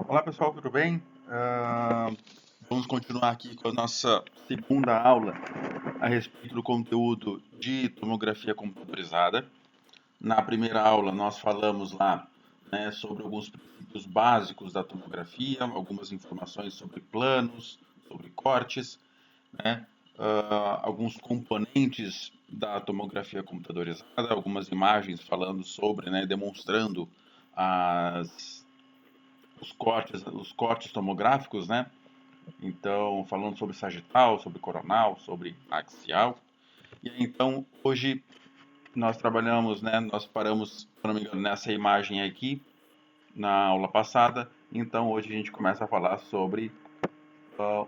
Olá pessoal, tudo bem? Vamos continuar aqui com a nossa segunda aula a respeito do conteúdo de tomografia computadorizada. Na primeira aula nós falamos lá, né, sobre alguns princípios básicos da tomografia, algumas informações sobre planos, sobre cortes, né, alguns componentes da tomografia computadorizada, algumas imagens falando sobre, né, demonstrando as os cortes tomográficos, né? Então, falando sobre sagital, sobre coronal, sobre axial. E aí, então, hoje nós trabalhamos, né? Nós paramos, se não me engano, nessa imagem aqui na aula passada. Então, hoje a gente começa a falar sobre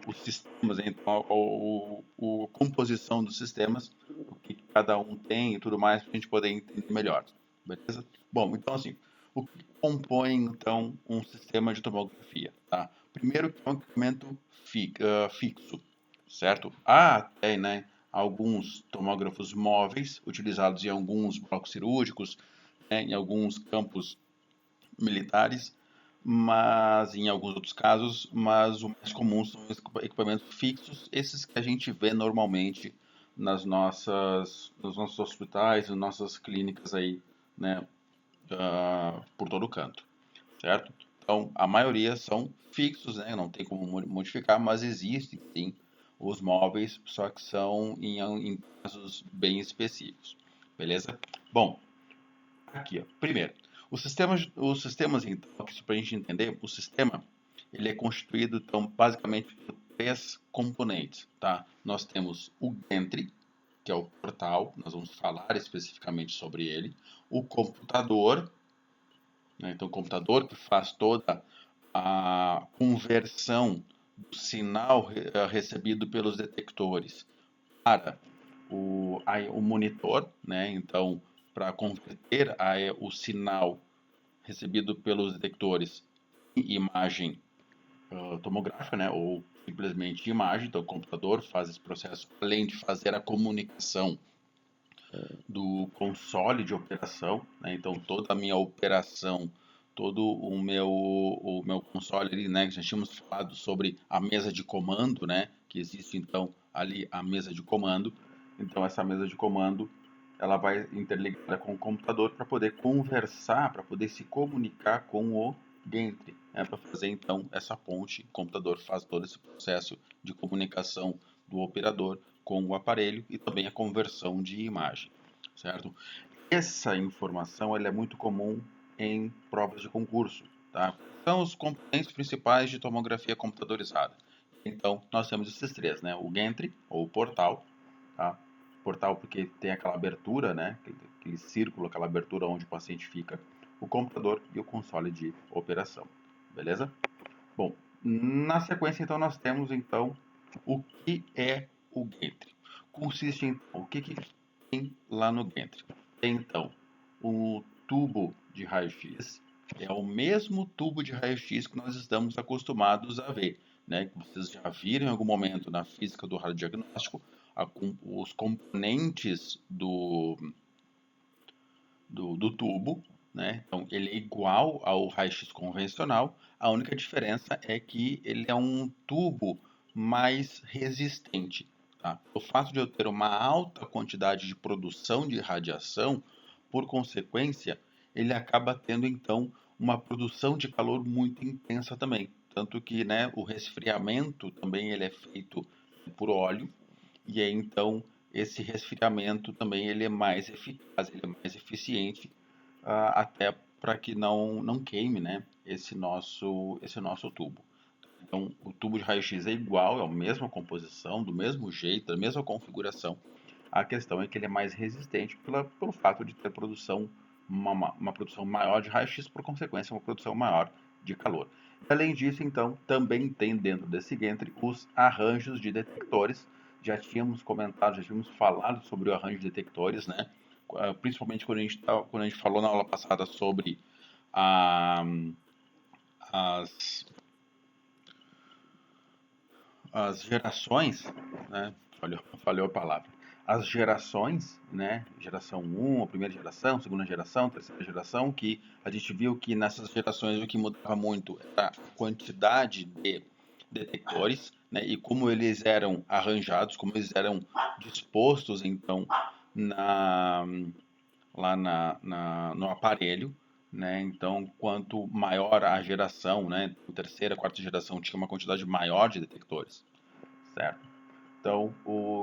os sistemas, então, a composição dos sistemas, o que cada um tem e tudo mais, para a gente poder entender melhor. Beleza? Bom, então assim, o que compõe então um sistema de tomografia? Tá? Primeiro que é um equipamento fixo, certo? Há até, né, alguns tomógrafos móveis utilizados em alguns blocos cirúrgicos, né, em alguns campos militares, mas em alguns outros casos, mas o mais comum são equipamentos fixos, esses que a gente vê normalmente nos nossos hospitais, nas nossas clínicas aí, né, por todo canto, certo? Então, a maioria são fixos, né, não tem como modificar, mas existem sim os móveis, só que são em casos bem específicos, beleza? Bom, aqui, ó. Primeiro, os sistemas então, para a gente entender, o sistema ele é constituído então basicamente por três componentes, tá? Nós temos o gantry, que é o portal, nós vamos falar especificamente sobre ele, o computador, né? Então o computador que faz toda a conversão do sinal recebido pelos detectores para o monitor, né? Então, para converter o sinal recebido pelos detectores em imagem tomográfica, né? Ou simplesmente imagem. Então, o computador faz esse processo, além de fazer a comunicação do console de operação, né? Então, toda a minha operação, todo o meu console ali, né? Que já tínhamos falado sobre a mesa de comando, né? Que existe, então, ali a mesa de comando. Então, essa mesa de comando, ela vai interligada com o computador para poder conversar, para poder se comunicar com o gantry, né? Para fazer, então, essa ponte. O computador faz todo esse processo de comunicação do operador com o aparelho e também a conversão de imagem, certo? Essa informação ela é muito comum em provas de concurso, tá? São os componentes principais de tomografia computadorizada. Então, nós temos esses três, né? O gantry, ou portal, tá? Portal porque tem aquela abertura, né? Aquele círculo, aquela abertura onde o paciente fica. O computador e o console de operação, beleza? Bom, na sequência, então, nós temos, então, o que é o gantry. Consiste em, o que tem lá no gantry? Tem, então, o tubo de raio-x, é o mesmo tubo de raio-x que nós estamos acostumados a ver, né? Que vocês já viram em algum momento na física do radiodiagnóstico, os componentes do tubo, né? Então, ele é igual ao raio-x convencional, a única diferença é que ele é um tubo mais resistente, tá? O fato de eu ter uma alta quantidade de produção de radiação, por consequência, ele acaba tendo então uma produção de calor muito intensa também, tanto que, né, o resfriamento também ele é feito por óleo e aí então esse resfriamento também ele é mais eficaz, ele é mais eficiente, até para que não queime, né, esse nosso tubo. Então, o tubo de raio-x é igual, é a mesma composição, do mesmo jeito, da mesma configuração. A questão é que ele é mais resistente pelo fato de ter uma produção maior de raio-x, por consequência, uma produção maior de calor. Além disso, então, também tem dentro desse gantry os arranjos de detectores. Já tínhamos comentado, já tínhamos falado sobre o arranjo de detectores, né? Principalmente quando a gente falou na aula passada sobre a, as, as gerações, né? Falhou a palavra. as gerações, né? Geração 1, a primeira geração, segunda geração, terceira geração, que a gente viu que nessas gerações o que mudava muito era a quantidade de detectores, né? E como eles eram arranjados, como eles eram dispostos, então, na, no aparelho, né? Então, quanto maior a geração, né? Terceira, quarta geração tinha uma quantidade maior de detectores, certo? Então,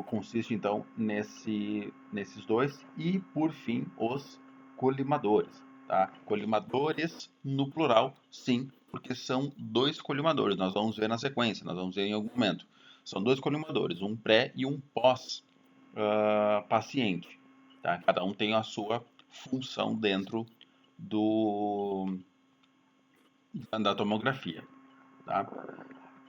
consiste então nesses dois e, por fim, os colimadores, tá? Colimadores no plural, sim, porque são dois colimadores. Nós vamos ver na sequência, nós vamos ver em algum momento. São dois colimadores, um pré e um pós paciente, tá? Cada um tem a sua função dentro do da tomografia, tá?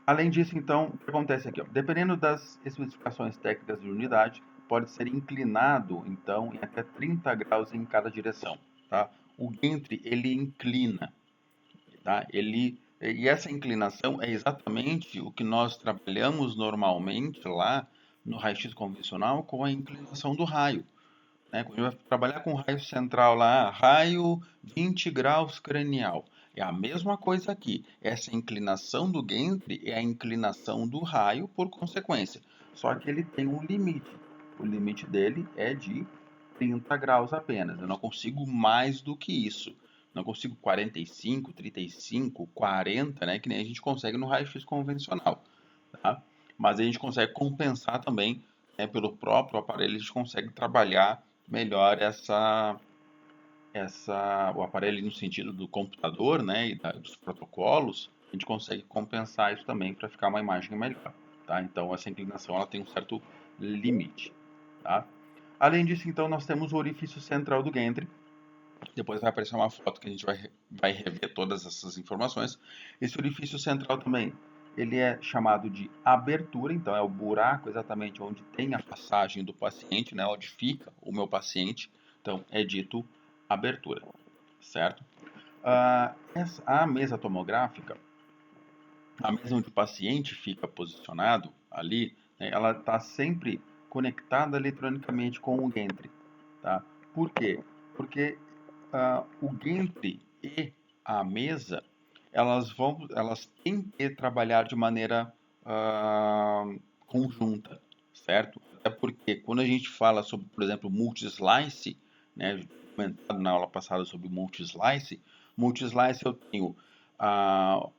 Além disso, então, o que acontece aqui? Ó? Dependendo das especificações técnicas de unidade, pode ser inclinado, então, em até 30 graus em cada direção. Tá? O Gantry, ele inclina. Tá? E essa inclinação é exatamente o que nós trabalhamos normalmente lá no raio-x convencional com a inclinação do raio. Né? Quando a gente vai trabalhar com raio central lá, raio 20 graus cranial. É a mesma coisa aqui. Essa inclinação do Gantry é a inclinação do raio por consequência. Só que ele tem um limite. O limite dele é de 30 graus apenas. Eu não consigo mais do que isso. Não consigo 45, 35, 40, né? Que nem a gente consegue no raio-x convencional. Tá? Mas a gente consegue compensar também, né, pelo próprio aparelho, a gente consegue trabalhar melhor o aparelho no sentido do computador, né, e dos protocolos, a gente consegue compensar isso também para ficar uma imagem melhor, tá? Então essa inclinação ela tem um certo limite, tá? Além disso, então, nós temos o orifício central do Gantry. Depois vai aparecer uma foto que a gente vai rever todas essas informações. Esse orifício central também, ele é chamado de abertura, então é o buraco exatamente onde tem a passagem do paciente, né, onde fica o meu paciente. Então é dito abertura, certo? A mesa tomográfica, a mesa onde o paciente fica posicionado ali, né, ela está sempre conectada eletronicamente com o Gantry, tá? Por quê? Porque o Gantry e a mesa, elas têm que trabalhar de maneira conjunta, certo? Até porque quando a gente fala sobre, por exemplo, multi-slice, né, comentado na aula passada sobre multi-slice eu tenho a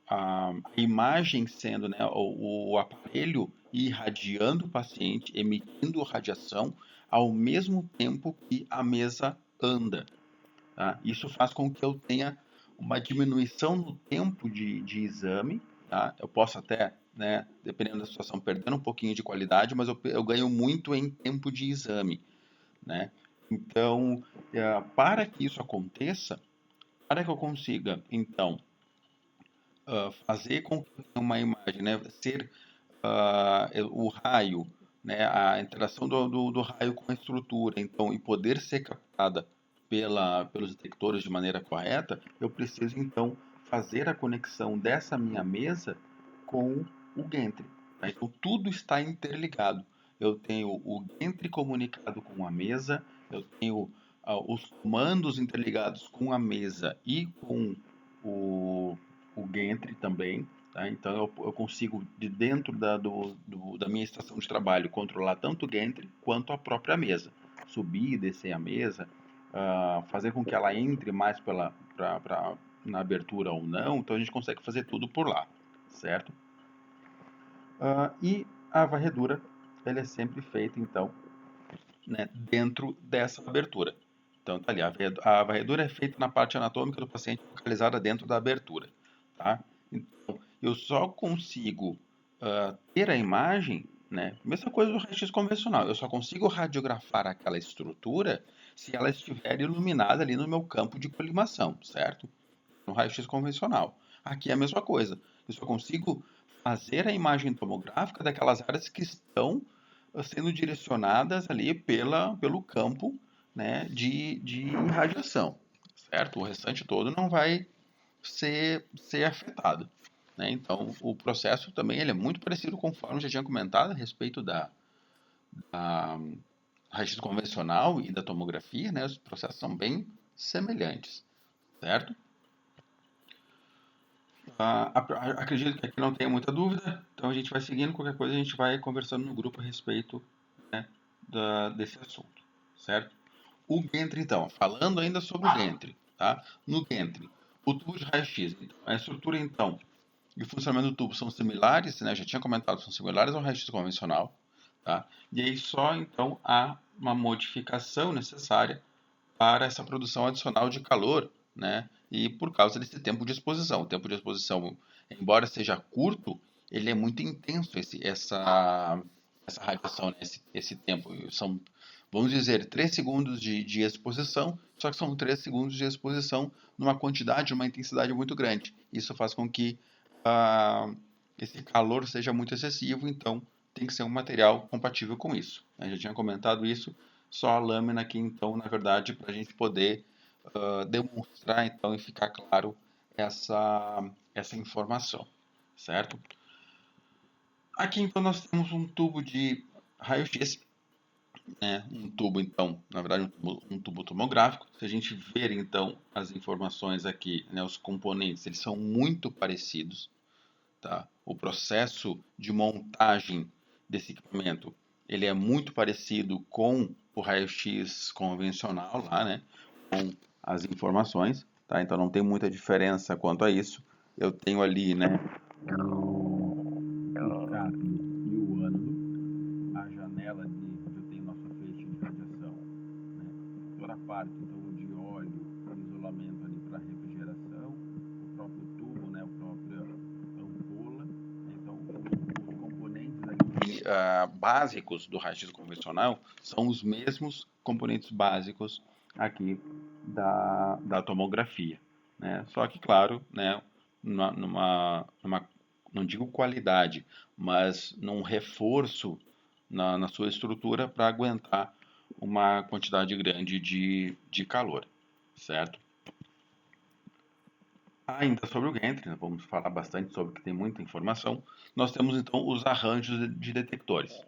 imagem sendo, né, o aparelho irradiando o paciente, emitindo radiação, ao mesmo tempo que a mesa anda. Tá? Isso faz com que eu tenha uma diminuição no tempo de exame. Tá? Eu posso até, né, dependendo da situação, perder um pouquinho de qualidade, mas eu ganho muito em tempo de exame. Né? Então, para que isso aconteça, para que eu consiga, então, fazer com que uma imagem, né, ser o raio, né, a interação do raio com a estrutura, então, e poder ser captada pelos detectores de maneira correta, eu preciso, então, fazer a conexão dessa minha mesa com o Gantry. Tá? Então, tudo está interligado. Eu tenho o Gantry comunicado com a mesa, eu tenho os comandos interligados com a mesa e com o Gantry também. Tá? Então eu consigo, de dentro da minha estação de trabalho, controlar tanto o Gantry quanto a própria mesa. Subir e descer a mesa, fazer com que ela entre mais na abertura ou não. Então a gente consegue fazer tudo por lá, certo? E a varredura, ela é sempre feita, então, né, dentro dessa abertura. Então tá ali, a varredura é feita na parte anatômica do paciente localizada dentro da abertura. Tá? Então, eu só consigo ter a imagem, né? Mesma coisa do raio-x convencional, eu só consigo radiografar aquela estrutura se ela estiver iluminada ali no meu campo de colimação, certo? No raio-x convencional. Aqui é a mesma coisa, eu só consigo fazer a imagem tomográfica daquelas áreas que estão sendo direcionadas ali pelo campo, né, de irradiação, certo? O restante todo não vai ser afetado. Né? Então, o processo também ele é muito parecido conforme eu já tinha comentado a respeito da raio-x convencional e da tomografia, né, os processos são bem semelhantes, certo? Acredito que aqui não tenha muita dúvida, então a gente vai seguindo, qualquer coisa a gente vai conversando no grupo a respeito, né, desse assunto, certo? O Gantry, então, falando ainda sobre o Gantry, tá? No Gantry, o tubo de raio-x, então, a estrutura, então, e o funcionamento do tubo são similares, né? Já tinha comentado, são similares ao raio-x convencional, tá? E aí só, então, há uma modificação necessária para essa produção adicional de calor, né? E por causa desse tempo de exposição. O tempo de exposição, embora seja curto, ele é muito intenso, essa radiação, né? Esse tempo. São, vamos dizer, 3 segundos de exposição, só que são 3 segundos de exposição numa quantidade, numa intensidade muito grande. Isso faz com que esse calor seja muito excessivo, então tem que ser um material compatível com isso. Eu já tinha comentado isso, só a lâmina aqui, então, na verdade, para a gente poder demonstrar, então, e ficar claro essa informação, certo? Aqui, então, nós temos um tubo de raio-x, né? Um tubo, então, na verdade, um tubo tomográfico. Se a gente ver, então, as informações aqui, né, os componentes, eles são muito parecidos, tá? O processo de montagem desse equipamento, ele é muito parecido com o raio-x convencional lá, né? Com as informações, tá? Então não tem muita diferença quanto a isso. Eu tenho ali, né, o cátodo e o ânodo, a janela onde eu tenho nosso feixe de radiação, né? Toda a parte, então, de óleo, isolamento ali para refrigeração, o próprio tubo, né, a própria ampola. Então, os componentes ali, básicos do raio-x convencional são os mesmos componentes básicos aqui da tomografia, né? Só que, claro, né, numa não digo qualidade, mas num reforço na sua estrutura para aguentar uma quantidade grande de calor, certo? Ainda sobre o Gantry, vamos falar bastante sobre que tem muita informação. Nós temos então os arranjos de detectores.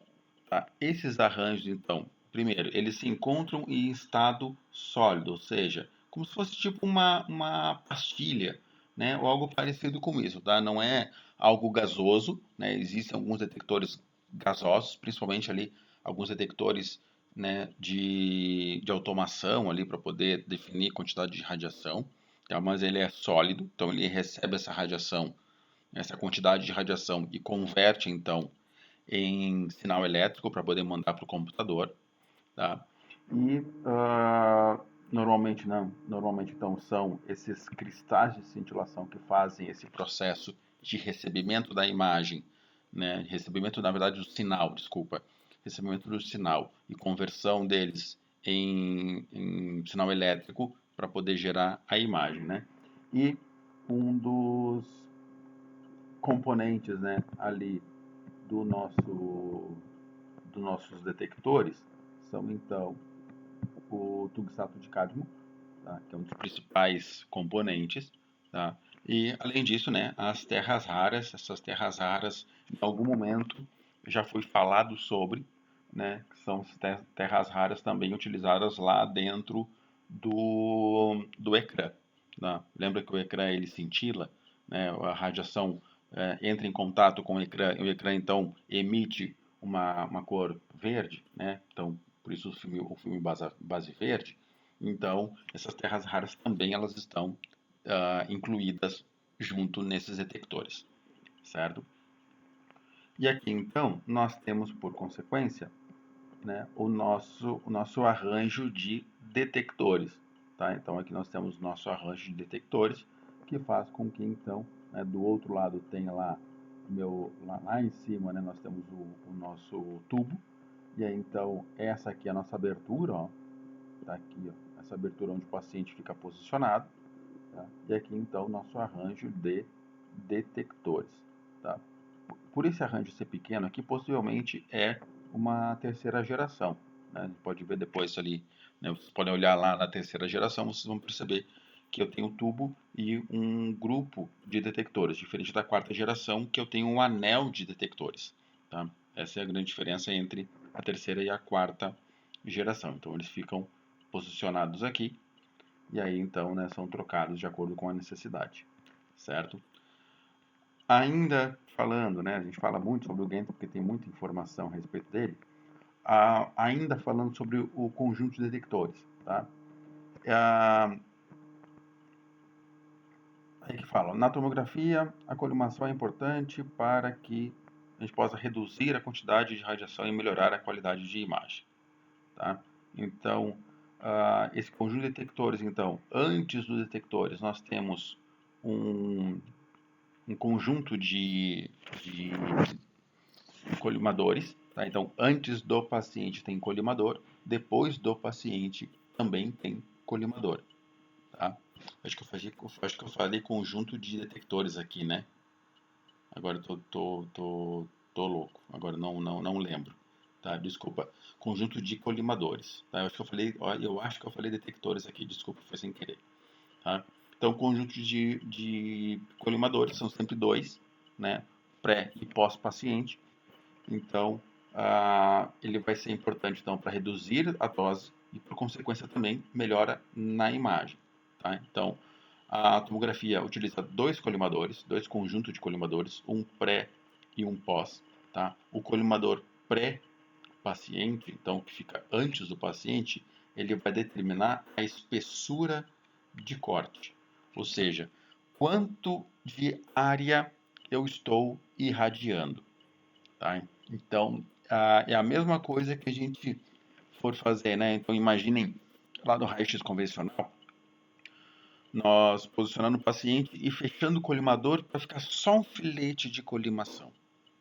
Tá? Esses arranjos, então, primeiro, eles se encontram em estado sólido, ou seja, como se fosse tipo uma pastilha, né? Ou algo parecido com isso, tá? Não é algo gasoso, né? Existem alguns detectores gasosos, principalmente ali alguns detectores, né, de automação ali para poder definir quantidade de radiação, tá? Mas ele é sólido, então ele recebe essa radiação, essa quantidade de radiação e converte então em sinal elétrico para poder mandar para o computador, tá? E normalmente não, normalmente então são esses cristais de cintilação que fazem esse processo de recebimento da imagem, né? Recebimento, na verdade, do sinal, desculpa, recebimento do sinal e conversão deles em sinal elétrico para poder gerar a imagem, né? E um dos componentes, né, ali do dos nossos detectores são então o tungstato de cádmio, tá? Que é um dos principais componentes, tá? E além disso, né, as terras raras, essas terras raras, em algum momento já foi falado sobre, né, que são terras raras também utilizadas lá dentro do ecrã, tá? Lembra que o ecrã ele cintila, né, a radiação entra em contato com o ecrã então emite uma cor verde, né? Então, por isso o filme base verde. Então, essas terras raras também elas estão incluídas junto nesses detectores, certo? E aqui, então, nós temos, por consequência, né, o nosso arranjo de detectores, tá? Então, aqui nós temos o nosso arranjo de detectores, que faz com que, então, né, do outro lado tenha lá, lá em cima, né, nós temos o nosso tubo, e aí, então, essa aqui é a nossa abertura, ó, tá aqui, ó, essa abertura onde o paciente fica posicionado, tá? E aqui, então, nosso arranjo de detectores, tá? Por esse arranjo ser pequeno aqui, possivelmente é uma terceira geração, né? Pode ver depois ali, né? Vocês podem olhar lá na terceira geração, vocês vão perceber que eu tenho um tubo e um grupo de detectores, diferente da quarta geração, que eu tenho um anel de detectores, tá? Essa é a grande diferença entre a terceira e a quarta geração. Então eles ficam posicionados aqui e aí então, né, são trocados de acordo com a necessidade, certo? Ainda falando, né, a gente fala muito sobre o Gantt porque tem muita informação a respeito dele, ainda falando sobre o conjunto de detectores, tá? Aí que fala, na tomografia, a colimação é importante para que a gente possa reduzir a quantidade de radiação e melhorar a qualidade de imagem, tá? Então, esse conjunto de detectores, então, antes dos detectores, nós temos um conjunto de colimadores, tá? Então, antes do paciente tem colimador, depois do paciente também tem colimador, tá? Acho que eu falei conjunto de detectores aqui, né? Agora eu tô louco. Agora não lembro. Tá? Desculpa. Conjunto de colimadores. Tá? Eu acho que eu falei detectores aqui. Desculpa, foi sem querer. Tá? Então, conjunto de colimadores são sempre dois, né? Pré e pós-paciente. Então, ele vai ser importante então para reduzir a dose e, por consequência, também melhora na imagem. Tá? Então, a tomografia utiliza dois colimadores, dois conjuntos de colimadores, um pré e um pós. Tá? O colimador pré-paciente, então que fica antes do paciente, ele vai determinar a espessura de corte, ou seja, quanto de área eu estou irradiando. Tá? Então, é a mesma coisa que a gente for fazer, né? Então, imaginem lá no raio-x convencional, nós posicionando o paciente e fechando o colimador para ficar só um filete de colimação.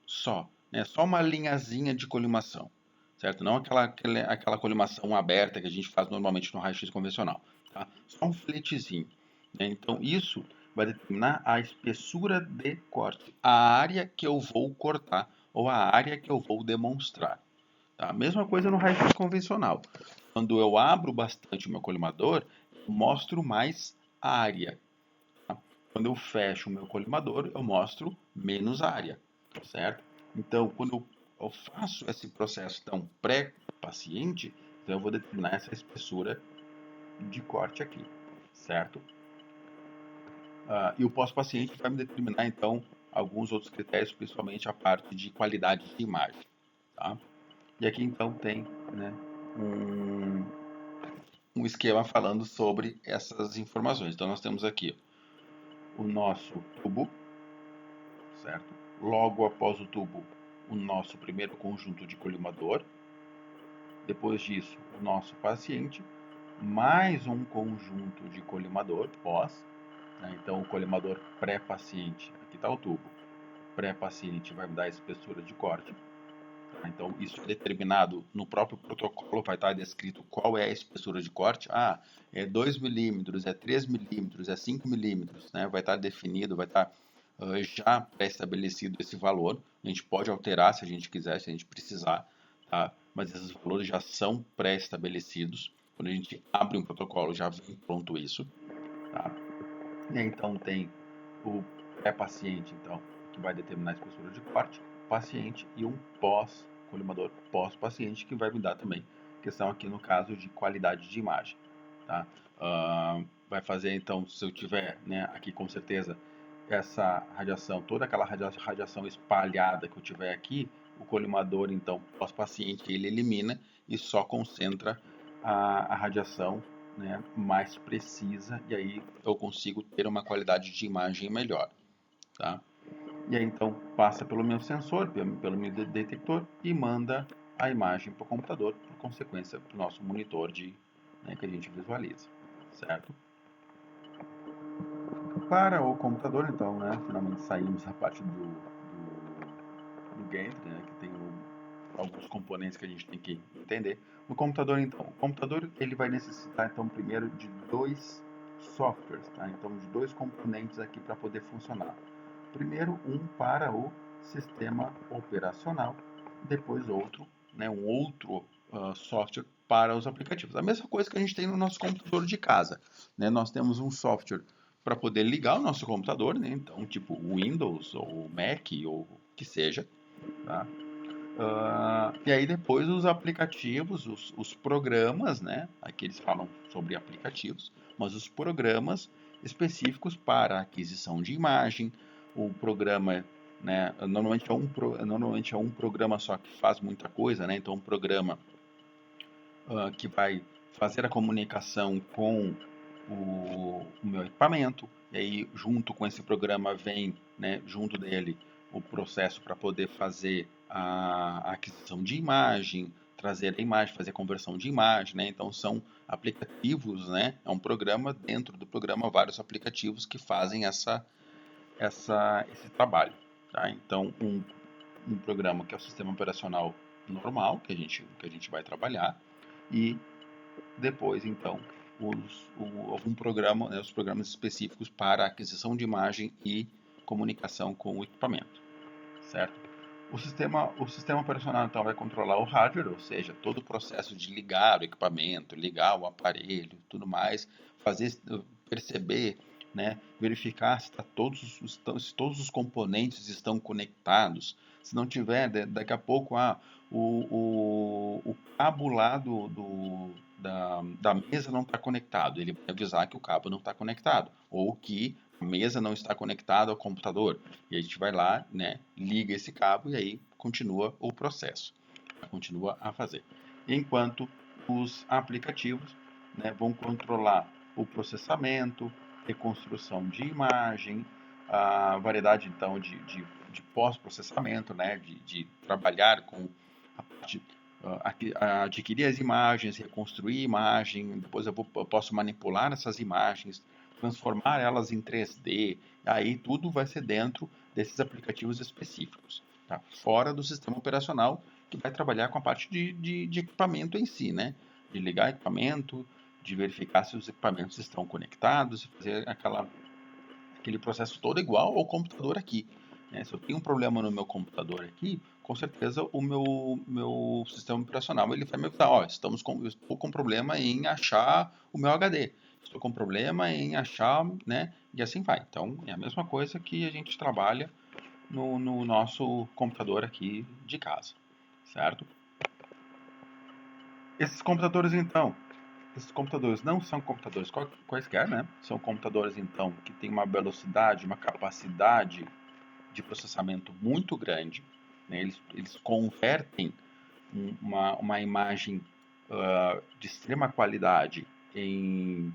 Só, né? Só uma linhazinha de colimação, certo? Não aquela colimação aberta que a gente faz normalmente no raio-x convencional, tá? Só um filetezinho, né? Então, isso vai determinar a espessura de corte, a área que eu vou cortar ou a área que eu vou demonstrar. Tá? Mesma coisa no raio-x convencional. Quando eu abro bastante o meu colimador, eu mostro mais área. Tá? Quando eu fecho o meu colimador, eu mostro menos área, certo? Então, quando eu faço esse processo tão pré-paciente, então eu vou determinar essa espessura de corte aqui, certo? E o pós-paciente vai me determinar, então, alguns outros critérios, principalmente a parte de qualidade de imagem, tá? E aqui, então, tem, né, um esquema falando sobre essas informações. Então, nós temos aqui o nosso tubo, certo? Logo após o tubo, o nosso primeiro conjunto de colimador. Depois disso, o nosso paciente, mais um conjunto de colimador pós. Né? Então, o colimador pré-paciente, aqui está o tubo. Pré-paciente vai me dar a espessura de corte. Então, isso é determinado no próprio protocolo, vai estar descrito qual é a espessura de corte. É 2 milímetros, é 3 milímetros, é 5 milímetros, né? Vai estar definido, vai estar já pré-estabelecido esse valor. A gente pode alterar se a gente quiser, se a gente precisar, tá? Mas esses valores já são pré-estabelecidos. Quando a gente abre um protocolo, já vem pronto isso, tá? E aí, então, tem o pré-paciente, então, que vai determinar a espessura de corte, paciente e um colimador pós-paciente, que vai me dar também questão aqui no caso de qualidade de imagem, tá? Vai fazer, então, se eu tiver, né, aqui com certeza, essa radiação, toda aquela radiação espalhada que eu tiver aqui, o colimador, então, pós-paciente, ele elimina e só concentra a radiação, né, mais precisa, e aí eu consigo ter uma qualidade de imagem melhor, tá? E aí então passa pelo meu sensor, pelo meu detector e manda a imagem para o computador, por consequência para o nosso monitor né, que a gente visualiza, certo? Para o computador, então, né, finalmente saímos da parte do Gantt, né, que tem alguns componentes que a gente tem que entender. No computador, então, o computador ele vai necessitar, então, primeiro de dois softwares, tá? Então, de dois componentes aqui para poder funcionar. Primeiro, um para o sistema operacional, depois outro, né, um outro software para os aplicativos. A mesma coisa que a gente tem no nosso computador de casa, né? Nós temos um software para poder ligar o nosso computador, né? Então, tipo Windows ou Mac ou o que seja, tá? E aí depois os aplicativos, os programas, né? Aqui eles falam sobre aplicativos, mas os programas específicos para aquisição de imagem, o programa, né? Normalmente é um programa só que faz muita coisa, né? Então um programa que vai fazer a comunicação com o meu equipamento, e aí junto com esse programa vem, né, junto dele, o processo para poder fazer a aquisição de imagem, trazer a imagem, fazer a conversão de imagem, né? Então são aplicativos, né? É um programa, dentro do programa, vários aplicativos que fazem esse trabalho, tá? Então um programa que é o sistema operacional normal, que a gente vai trabalhar, e depois, então, algum programa, né, os programas específicos para aquisição de imagem e comunicação com o equipamento, certo? O sistema operacional, então, vai controlar o hardware, ou seja, todo o processo de ligar o equipamento, ligar o aparelho, tudo mais, fazer, perceber, né, verificar se, se todos os componentes estão conectados. Se não tiver, daqui a pouco, o cabo lá da mesa não está conectado. Ele vai avisar que o cabo não está conectado, ou que a mesa não está conectada ao computador. E a gente vai lá, né, liga esse cabo e aí continua o processo, continua a fazer. Enquanto os aplicativos, né, vão controlar o processamento, reconstrução de imagem, a variedade então de pós-processamento, né, de trabalhar com a parte, adquirir as imagens, reconstruir imagem, depois eu posso manipular essas imagens, transformar elas em 3D, aí tudo vai ser dentro desses aplicativos específicos, tá? Fora do sistema operacional, que vai trabalhar com a parte de equipamento em si, né? De ligar equipamento, de verificar se os equipamentos estão conectados, fazer aquele processo todo igual ao computador aqui, né? Se eu tenho um problema no meu computador aqui, com certeza o meu sistema operacional ele vai me avisar, ó, estou com problema em achar o meu HD, estou com problema em achar, né? E assim vai. Então, é a mesma coisa que a gente trabalha no nosso computador aqui de casa, certo? Esses computadores, então, esses computadores não são computadores quaisquer, né? São computadores, então, que têm uma velocidade, uma capacidade de processamento muito grande, né? Eles convertem uma imagem de extrema qualidade em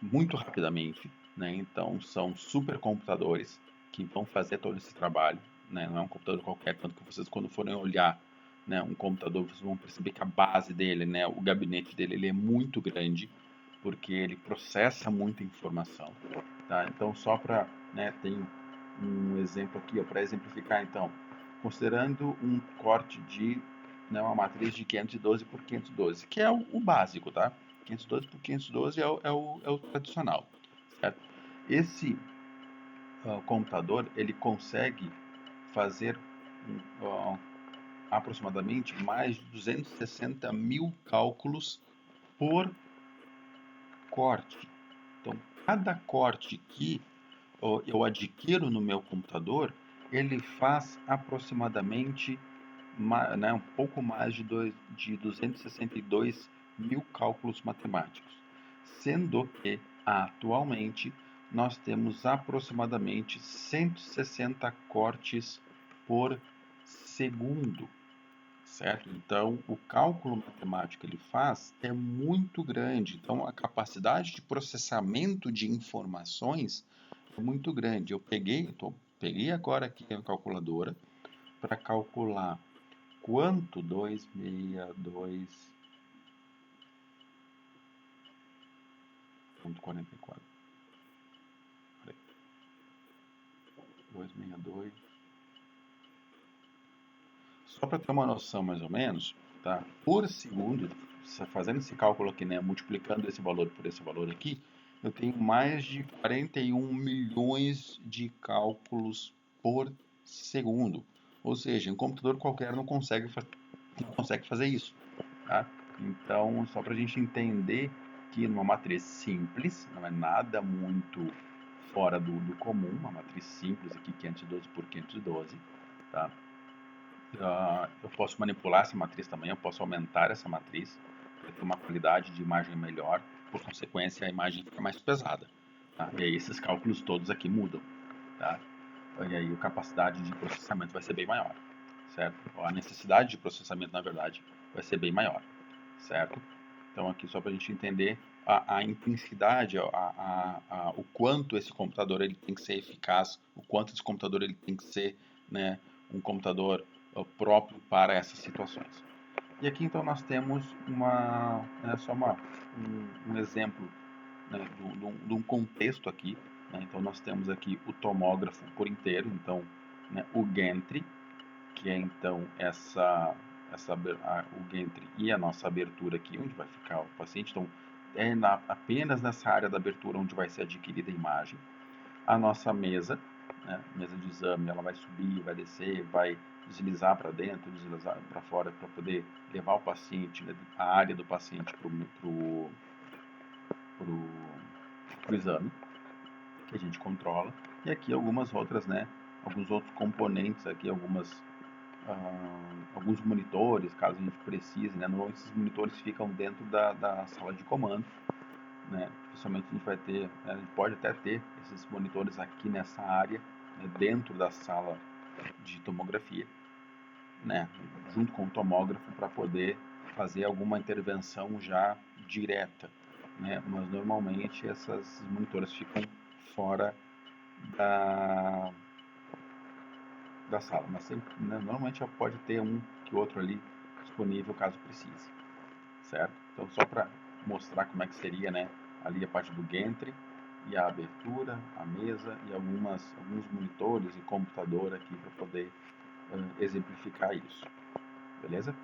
muito rapidamente, né? Então são supercomputadores que vão fazer todo esse trabalho, né? Não é um computador qualquer, tanto que vocês quando forem olhar, né, um computador, vocês vão perceber que a base dele, né, o gabinete dele, ele é muito grande, porque ele processa muita informação, tá? Então só para, né, tem um exemplo aqui, para exemplificar, então, considerando um corte de, né, uma matriz de 512 por 512, que é o básico, tá? 512 por 512 é o tradicional, certo? Esse computador, ele consegue fazer aproximadamente mais de 260 mil cálculos por corte. Então, cada corte que eu adquiro no meu computador, ele faz aproximadamente né, um pouco mais de 262 mil cálculos matemáticos, sendo que atualmente nós temos aproximadamente 160 cortes por segundo, certo? Então, o cálculo matemático que ele faz é muito grande. Então, a capacidade de processamento de informações é muito grande. Peguei agora aqui a calculadora para calcular quanto 262.44. 262. Só para ter uma noção mais ou menos, tá? Por segundo, fazendo esse cálculo aqui, né, multiplicando esse valor por esse valor aqui, eu tenho mais de 41 milhões de cálculos por segundo. Ou seja, um computador qualquer não consegue fazer isso, tá? Então, só para a gente entender que numa matriz simples, não é nada muito fora do comum, uma matriz simples aqui, 512 por 512, tá? eu posso manipular essa matriz também, eu posso aumentar essa matriz para ter uma qualidade de imagem melhor, por consequência a imagem fica mais pesada. Tá? E aí esses cálculos todos aqui mudam. Tá? E aí a capacidade de processamento vai ser bem maior, certo? A necessidade de processamento, na verdade, vai ser bem maior, certo? Então aqui só para a gente entender a intensidade, o quanto esse computador ele tem que ser eficaz, o quanto esse computador ele tem que ser, né, um computador próprio para essas situações. E aqui então nós temos um exemplo, né, de um contexto aqui. Né? Então nós temos aqui o tomógrafo por inteiro, então, né, o gantry, que é então o gantry e a nossa abertura aqui, onde vai ficar o paciente. Então apenas nessa área da abertura onde vai ser adquirida a imagem. A nossa mesa, né, mesa de exame, ela vai subir, vai descer, vai deslizar para dentro, deslizar para fora, para poder levar o paciente, né, a área do paciente para o exame, que a gente controla. E aqui algumas outras, né, alguns outros componentes aqui, alguns monitores, caso a gente precise, né, normalmente esses monitores ficam dentro da sala de comando, né, principalmente a gente vai ter, né, a gente pode até ter esses monitores aqui nessa área, né, dentro da sala de tomografia, né, junto com o tomógrafo para poder fazer alguma intervenção já direta, né, mas normalmente esses monitores ficam fora da, da sala, mas sempre, né, normalmente já pode ter um que outro ali disponível caso precise, certo? Então só para mostrar como é que seria, né, ali a parte do gantry e a abertura, a mesa e alguns monitores e computador aqui para poder exemplificar isso, beleza?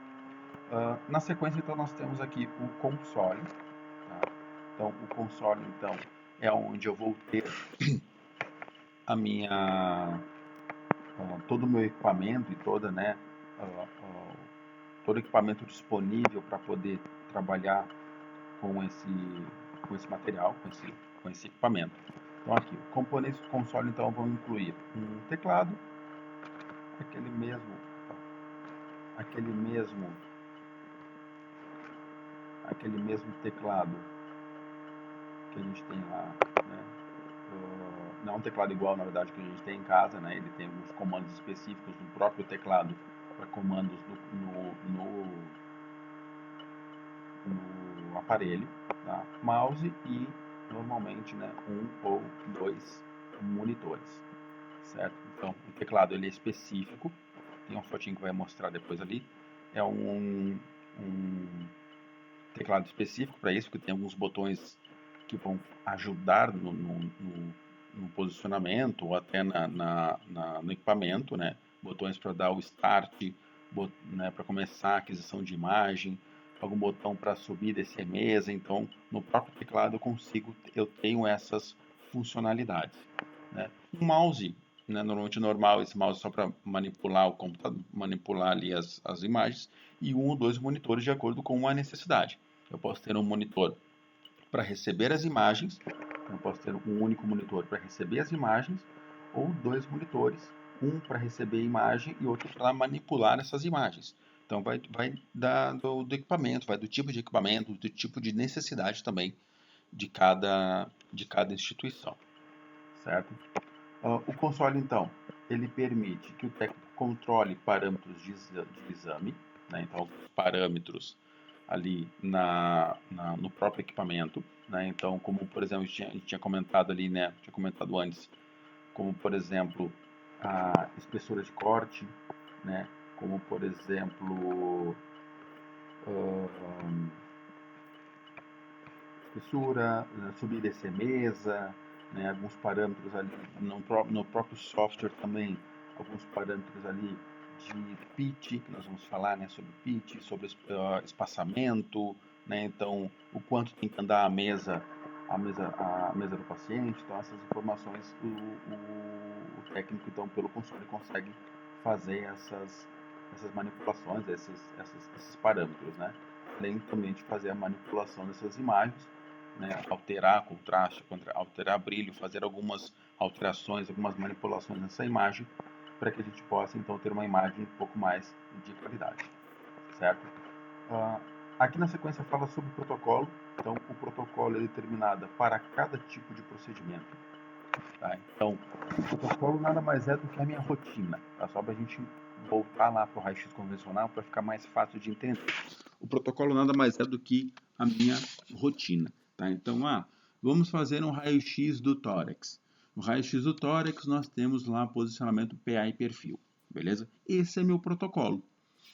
Na sequência então nós temos aqui o console, tá? Então o console então é onde eu vou ter a minha todo o meu equipamento e né, todo o equipamento disponível para poder trabalhar com esse material, com esse equipamento. Então aqui, componentes do console então vão incluir um teclado, aquele mesmo, aquele mesmo, aquele mesmo teclado que a gente tem lá, né? Não é um teclado igual, na verdade, que a gente tem em casa, né? Ele tem alguns comandos específicos no próprio teclado para comandos no aparelho, tá? Mouse e normalmente, né, um ou dois monitores, certo? Então, o teclado ele é específico, tem uma fotinho que vai mostrar depois ali, é um teclado específico para isso, que tem alguns botões que vão ajudar no posicionamento ou até no equipamento, né? Botões para dar o start, né, para começar a aquisição de imagem, algum botão para subir e descer mesa. Então, no próprio teclado eu tenho essas funcionalidades. Né? Um mouse, né, normalmente normal, esse mouse é só para manipular o computador, manipular ali as imagens, e um ou dois monitores de acordo com a necessidade. Eu posso ter um monitor para receber as imagens, eu posso ter um único monitor para receber as imagens, ou dois monitores, um para receber a imagem e outro para manipular essas imagens. Então vai do equipamento, vai do tipo de equipamento, do tipo de necessidade também de cada instituição, certo? O console então, ele permite que o técnico controle parâmetros de exame, né? Então os parâmetros ali no próprio equipamento, né? Então, como por exemplo, a gente tinha comentado ali, né? Tinha comentado antes, como por exemplo a espessura de corte, né? Como por exemplo espessura, subir e descer mesa, né? Alguns parâmetros ali no próprio software também, alguns parâmetros ali de pitch, que nós vamos falar, né, sobre pitch, sobre espaçamento, né, então o quanto tem que andar a mesa do paciente. Então essas informações o técnico então pelo console consegue fazer essas manipulações, esses parâmetros, né, além também de fazer a manipulação dessas imagens, né, alterar contraste, alterar brilho, fazer algumas alterações, algumas manipulações nessa imagem, para que a gente possa então ter uma imagem um pouco mais de qualidade, certo? Aqui na sequência fala sobre o protocolo. Então, o protocolo é determinado para cada tipo de procedimento. Tá? Então, o protocolo nada mais é do que a minha rotina. Tá? Só para a gente voltar lá para o raio-x convencional para ficar mais fácil de entender. O protocolo nada mais é do que a minha rotina. Tá? Então, vamos fazer um raio-x do tórax. No raio-x do tórax, nós temos lá posicionamento PA e perfil. Beleza? Esse é meu protocolo.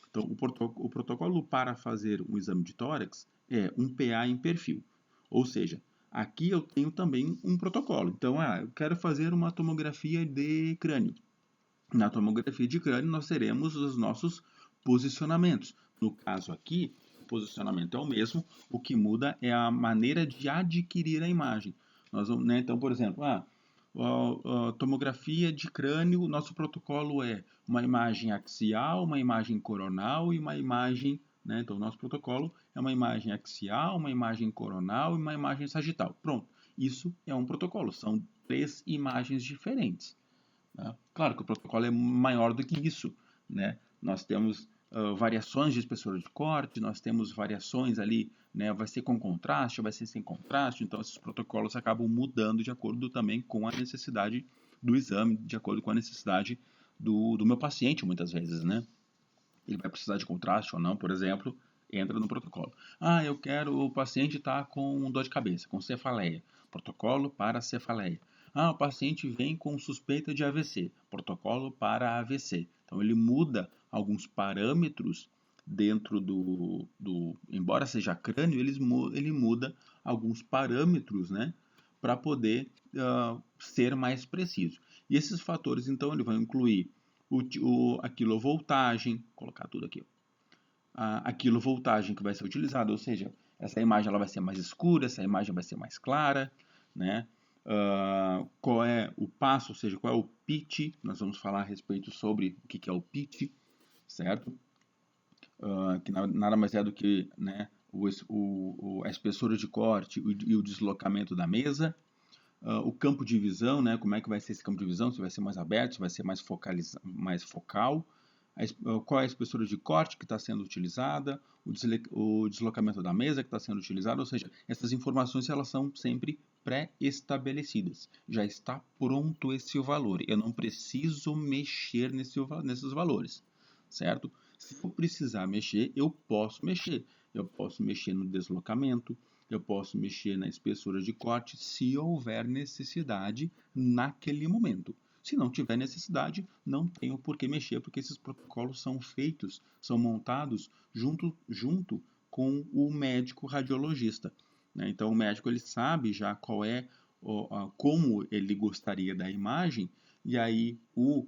Então, o protocolo para fazer um exame de tórax é um PA em perfil. Ou seja, aqui eu tenho também um protocolo. Então, eu quero fazer uma tomografia de crânio. Na tomografia de crânio, nós teremos os nossos posicionamentos. No caso aqui, o posicionamento é o mesmo, o que muda é a maneira de adquirir a imagem. Nós vamos, né, então, por exemplo, a tomografia de crânio, nosso protocolo é uma imagem axial, uma imagem coronal e uma imagem, né, então, nosso protocolo é uma imagem axial, uma imagem coronal e uma imagem sagital. Pronto, isso é um protocolo, são 3 imagens diferentes. Né? Claro que o protocolo é maior do que isso, né? Nós temos variações de espessura de corte, nós temos variações ali, né? Vai ser com contraste, vai ser sem contraste, então esses protocolos acabam mudando de acordo também com a necessidade do exame, de acordo com a necessidade do meu paciente, muitas vezes, né? Ele vai precisar de contraste ou não, por exemplo, entra no protocolo. Eu quero, o paciente está com dor de cabeça, com cefaleia. Protocolo para cefaleia. O paciente vem com suspeita de AVC. Protocolo para AVC. Então, ele muda alguns parâmetros dentro embora seja crânio, ele muda alguns parâmetros, né, para poder ser mais preciso. E esses fatores, então, ele vai incluir a quilovoltagem, colocar tudo aqui, a quilovoltagem que vai ser utilizada, ou seja, essa imagem ela vai ser mais escura, essa imagem vai ser mais clara, né? Qual é o passo, ou seja, qual é o pitch, nós vamos falar a respeito sobre o que é o pitch, certo? Que nada mais é do que, né, a espessura de corte e o deslocamento da mesa. O campo de visão, né, como é que vai ser esse campo de visão, se vai ser mais aberto, se vai ser mais focal, qual é a espessura de corte que está sendo utilizada, o deslocamento da mesa que está sendo utilizado, ou seja, essas informações elas são sempre pré-estabelecidas. Já está pronto esse valor, eu não preciso mexer nesses valores, certo? Se eu precisar mexer, eu posso mexer. Eu posso mexer no deslocamento, eu posso mexer na espessura de corte se houver necessidade naquele momento. Se não tiver necessidade, não tenho por que mexer, porque esses protocolos são feitos, são montados junto com o médico radiologista. Né? Então, o médico ele sabe já qual é, como ele gostaria da imagem, e aí o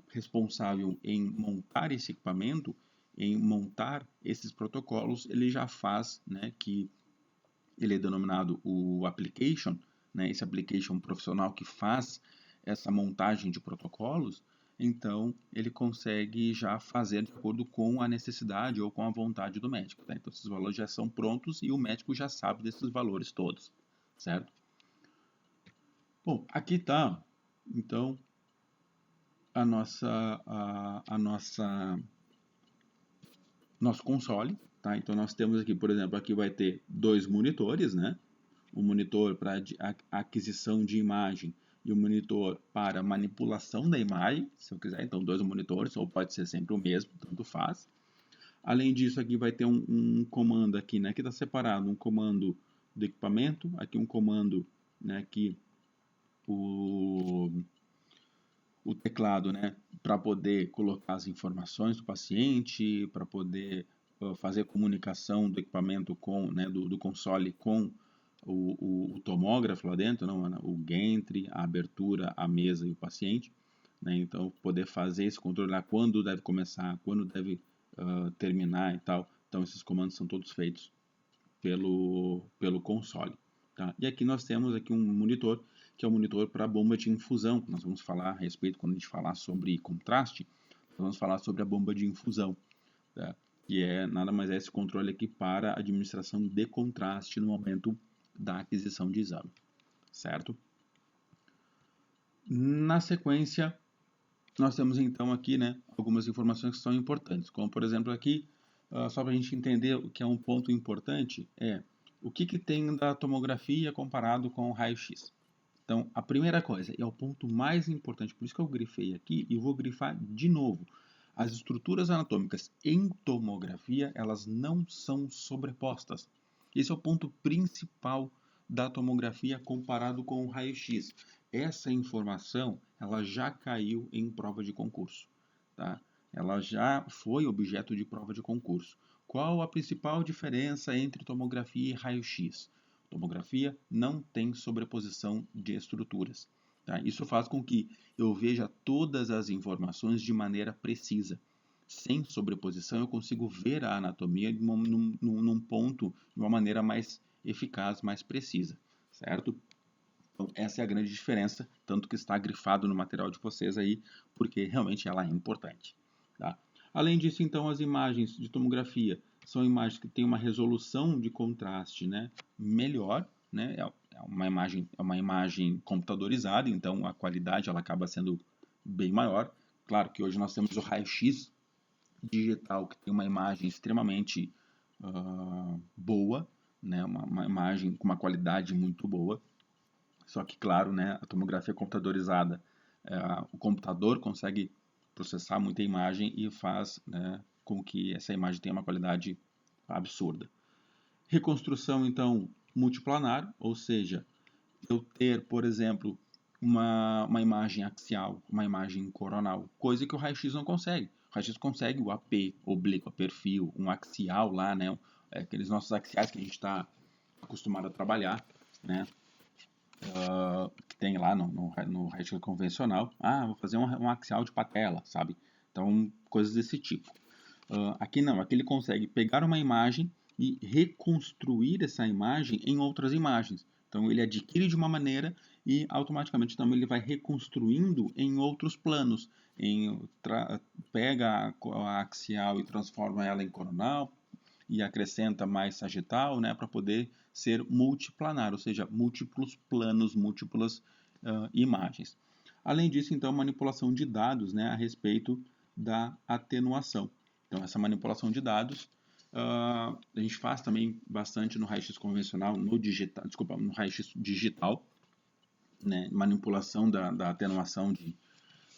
responsável em montar esse equipamento, em montar esses protocolos, ele já faz, né, que ele é denominado o application, né, esse application profissional que faz essa montagem de protocolos, então ele consegue já fazer de acordo com a necessidade ou com a vontade do médico. Tá? Então esses valores já são prontos e o médico já sabe desses valores todos, certo? Bom, aqui está, então, nosso console, tá? Então nós temos aqui, por exemplo, aqui vai ter 2 monitores, né? Um monitor para aquisição de imagem e um monitor para manipulação da imagem, se eu quiser, então 2 monitores, ou pode ser sempre o mesmo, tanto faz. Além disso, aqui vai ter um comando aqui, né? Que está separado, um comando do equipamento, aqui um comando, né? Que o teclado, né, para poder colocar as informações do paciente, para poder fazer comunicação do equipamento com, né, do console com o tomógrafo lá dentro, não, o gantry, a abertura, a mesa e o paciente. Né, então, poder fazer esse controle lá, quando deve começar, quando deve terminar e tal. Então, esses comandos são todos feitos pelo console. Tá? E aqui nós temos aqui um monitor, que é o monitor para bomba de infusão. Nós vamos falar a respeito, quando a gente falar sobre contraste, nós vamos falar sobre a bomba de infusão, tá? Que é nada mais é esse controle aqui para administração de contraste no momento da aquisição de exame, certo? Na sequência, nós temos então aqui, né, algumas informações que são importantes, como por exemplo aqui, só para a gente entender o que é um ponto importante, o que tem da tomografia comparado com o raio-x. Então, a primeira coisa, e é o ponto mais importante, por isso que eu grifei aqui e vou grifar de novo. As estruturas anatômicas em tomografia, elas não são sobrepostas. Esse é o ponto principal da tomografia comparado com o raio-x. Essa informação, ela já caiu em prova de concurso, tá? Ela já foi objeto de prova de concurso. Qual a principal diferença entre tomografia e raio-x? Tomografia não tem sobreposição de estruturas. Tá? Isso faz com que eu veja todas as informações de maneira precisa. Sem sobreposição, eu consigo ver a anatomia num ponto de uma maneira mais eficaz, mais precisa, certo? Então, essa é a grande diferença, tanto que está grifado no material de vocês aí, porque realmente ela é importante. Tá? Além disso, então, as imagens de tomografia são imagens que têm uma resolução de contraste, né, melhor, né, é uma imagem computadorizada, então a qualidade ela acaba sendo bem maior. Claro que hoje nós temos o raio-x digital, que tem uma imagem extremamente boa, né, uma imagem com uma qualidade muito boa. Só que, claro, né, a tomografia computadorizada, o computador consegue processar muita imagem e faz, né, com que essa imagem tenha uma qualidade absurda. Reconstrução, então, multiplanar, ou seja, eu ter, por exemplo, uma imagem axial, uma imagem coronal, coisa que o raio-x não consegue. O raio-x consegue o AP, oblíqua, perfil, um axial lá, né, aqueles nossos axiais que a gente está acostumado a trabalhar, né, que tem lá no raio-x convencional. Vou fazer um axial de patela, sabe? Então, coisas desse tipo. Aqui não, aqui ele consegue pegar uma imagem e reconstruir essa imagem em outras imagens. Então, ele adquire de uma maneira e automaticamente também ele vai reconstruindo em outros planos. Pega a axial e transforma ela em coronal, e acrescenta mais sagital, né, para poder ser multiplanar, ou seja, múltiplos planos, múltiplas imagens. Além disso, então, manipulação de dados, né, a respeito da atenuação. Então, essa manipulação de dados a gente faz também bastante no raio-x convencional, no raio-x digital, né, manipulação da atenuação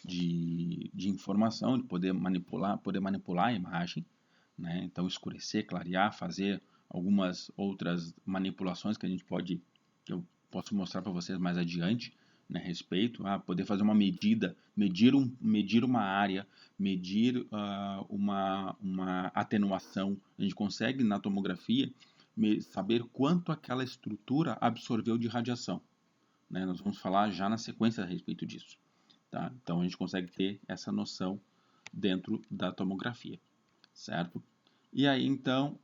de informação, de poder manipular a imagem, né? Então, escurecer, clarear, fazer algumas outras manipulações que eu posso mostrar para vocês mais adiante, né, a respeito, poder fazer uma medida, medir uma área, medir uma atenuação. A gente consegue, na tomografia, saber quanto aquela estrutura absorveu de radiação, né? Nós vamos falar já na sequência a respeito disso. Tá? Então, a gente consegue ter essa noção dentro da tomografia, certo? E aí, então,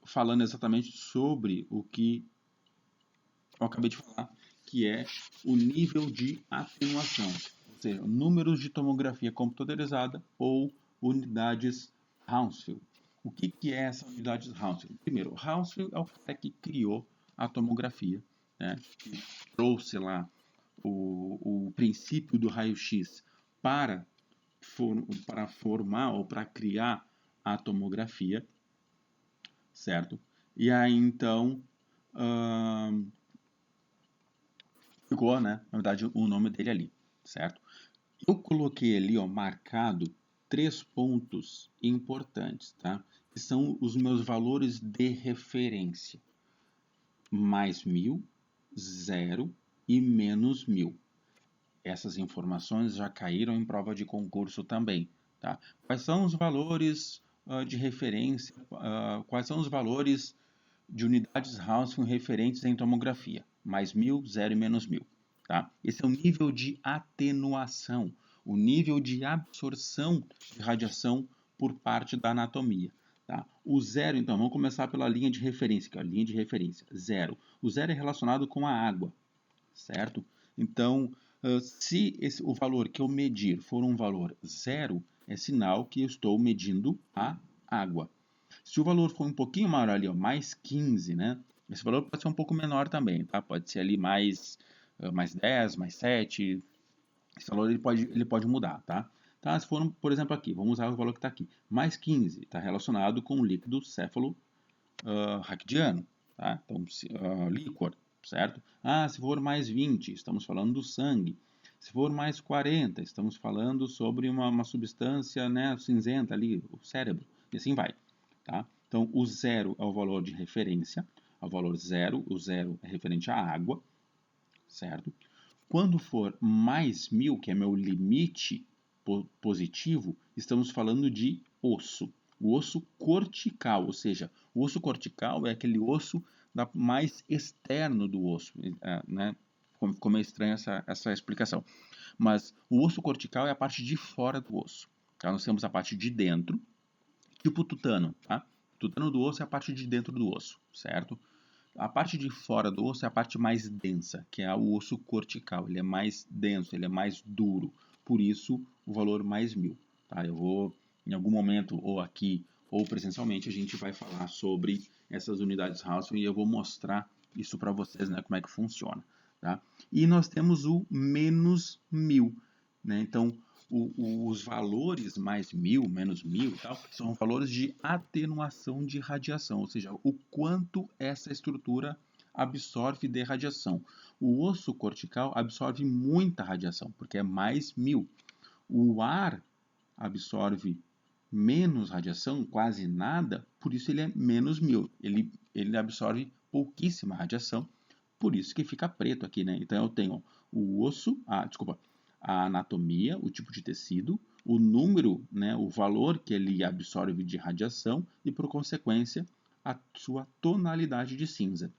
falando exatamente sobre o que eu acabei de falar, que é o nível de atenuação, ou seja, números de tomografia computadorizada ou unidades Hounsfield. O que é essa unidade Hounsfield? Primeiro, Hounsfield é o cara que criou a tomografia, né? Que trouxe lá o princípio do raio-x para formar ou para criar a tomografia, certo? E aí, então, ficou, né, na verdade, o nome dele ali, certo? Eu coloquei ali, ó, marcado 3 pontos importantes, tá? Que são os meus valores de referência. Mais 1000, 0 e menos 1000. Essas informações já caíram em prova de concurso também, tá? Quais são os valores de referência, quais são os valores de unidades Hounsfield referentes em tomografia? Mais 1000, 0 e menos 1000, tá? Esse é o nível de atenuação, o nível de absorção de radiação por parte da anatomia. Tá? O 0, então, vamos começar pela linha de referência, que é a linha de referência, 0. O 0 é relacionado com a água, certo? Então, se o valor que eu medir for um valor 0, é sinal que eu estou medindo a água. Se o valor for um pouquinho maior ali, ó, mais 15, né? Esse valor pode ser um pouco menor também, tá? Pode ser ali mais 10, mais 7. Esse valor ele pode mudar, tá? Tá? Se for, por exemplo, aqui, vamos usar o valor que está aqui, mais 15, está relacionado com o líquido céfalo-raquidiano, tá? Então, líquor, certo? Se for mais 20, estamos falando do sangue. Se for mais 40, estamos falando sobre uma substância, né, cinzenta ali, o cérebro, e assim vai, tá? Então, o 0 é o valor de referência, o valor 0, o 0 é referente à água, certo? Quando for mais 1000, que é meu limite positivo, estamos falando de osso. O osso cortical, ou seja, o osso cortical é aquele osso mais externo do osso, né? Ficou meio estranha essa explicação. Mas o osso cortical é a parte de fora do osso. Tá? Nós temos a parte de dentro, tipo tutano, tá? Tutano do osso é a parte de dentro do osso, certo? A parte de fora do osso é a parte mais densa, que é o osso cortical. Ele é mais denso, ele é mais duro. Por isso, o valor mais 1000. Tá? Eu vou, em algum momento, ou aqui, ou presencialmente, a gente vai falar sobre essas unidades Hounsfield e eu vou mostrar isso para vocês, né, como é que funciona. Tá? E nós temos o menos 1000. Né? Então, os valores mais 1000, menos 1000 e tal, são valores de atenuação de radiação, ou seja, o quanto essa estrutura absorve de radiação. O osso cortical absorve muita radiação, porque é mais 1000. O ar absorve menos radiação, quase nada, por isso ele é menos 1000. Ele absorve pouquíssima radiação, por isso que fica preto aqui, né? Então eu tenho o osso, a anatomia, o tipo de tecido, o número, né, o valor que ele absorve de radiação e, por consequência, a sua tonalidade de cinza,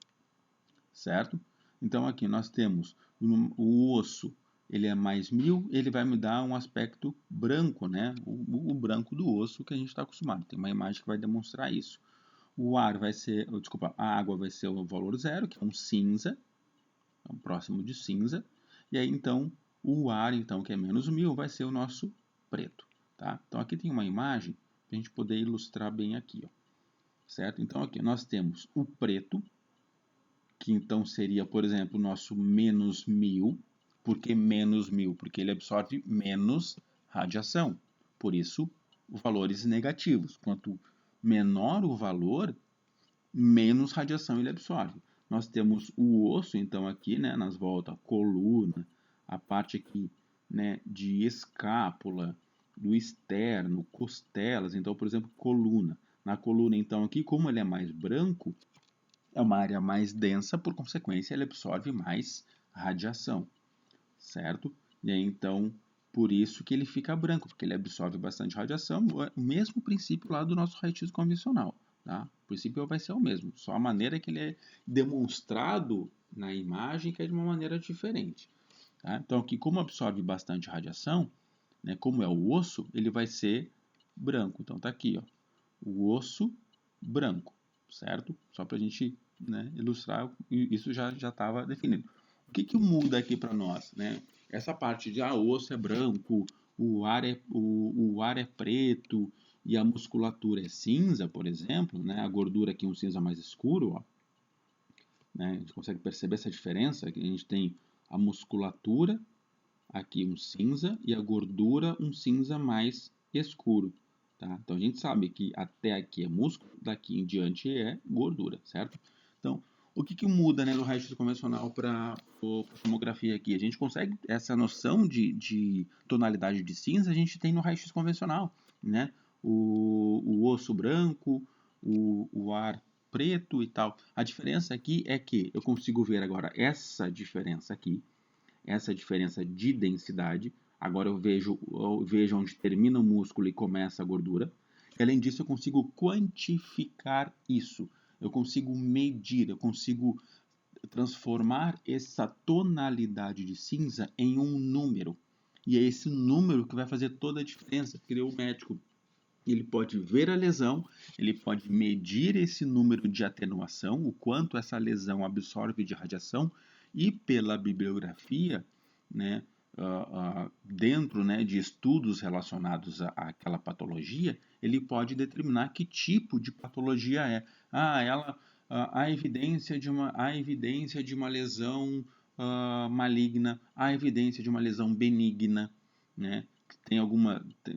certo? Então aqui nós temos o osso, ele é mais 1000, ele vai me dar um aspecto branco, né? O branco do osso que a gente está acostumado. Tem uma imagem que vai demonstrar isso. O ar vai ser, a água vai ser o valor 0, que é um cinza, então, próximo de cinza. E aí, então, o ar, então, que é menos 1000, vai ser o nosso preto. Tá? Então, aqui tem uma imagem para a gente poder ilustrar bem aqui. Ó. Certo? Então, aqui nós temos o preto, que então seria, por exemplo, o nosso menos 1000. Por que menos 1000? Porque ele absorve menos radiação. Por isso, valores negativos. Quanto menor o valor, menos radiação ele absorve. Nós temos o osso, então, aqui, né, nas voltas, coluna, a parte aqui, né, de escápula, do externo, costelas, então, por exemplo, coluna. Na coluna, então, aqui, como ele é mais branco, é uma área mais densa, por consequência, ele absorve mais radiação, certo? E aí, então, por isso que ele fica branco, porque ele absorve bastante radiação, o mesmo princípio lá do nosso raio-x convencional. Tá? O princípio vai ser o mesmo, só a maneira que ele é demonstrado na imagem que é de uma maneira diferente. Tá? Então, aqui, como absorve bastante radiação, né, como é o osso, ele vai ser branco. Então, tá aqui, ó, o osso branco, certo? Só para a gente, né, ilustrar, isso já estava definido. O que muda aqui para nós? Né? Essa parte de o osso é branco, o ar é preto e a musculatura é cinza, por exemplo, né? A gordura aqui é um cinza mais escuro, ó, né? A gente consegue perceber essa diferença, que a gente tem a musculatura aqui um cinza e a gordura um cinza mais escuro. Tá? Então a gente sabe que até aqui é músculo, daqui em diante é gordura, certo? Então, o que muda, né, do raio-x convencional para a tomografia aqui? A gente consegue essa noção de tonalidade de cinza, a gente tem no raio-x convencional, né? O osso branco, o ar preto e tal. A diferença aqui é que eu consigo ver agora essa diferença aqui, essa diferença de densidade. Agora eu vejo onde termina o músculo e começa a gordura. E, além disso, eu consigo quantificar isso. Eu consigo medir, eu consigo transformar essa tonalidade de cinza em um número. E é esse número que vai fazer toda a diferença, porque o médico ele pode ver a lesão, ele pode medir esse número de atenuação, o quanto essa lesão absorve de radiação, e pela bibliografia, né, dentro, né, de estudos relacionados àquela patologia, ele pode determinar que tipo de patologia é. Há evidência de uma lesão maligna, há evidência de uma lesão benigna, né?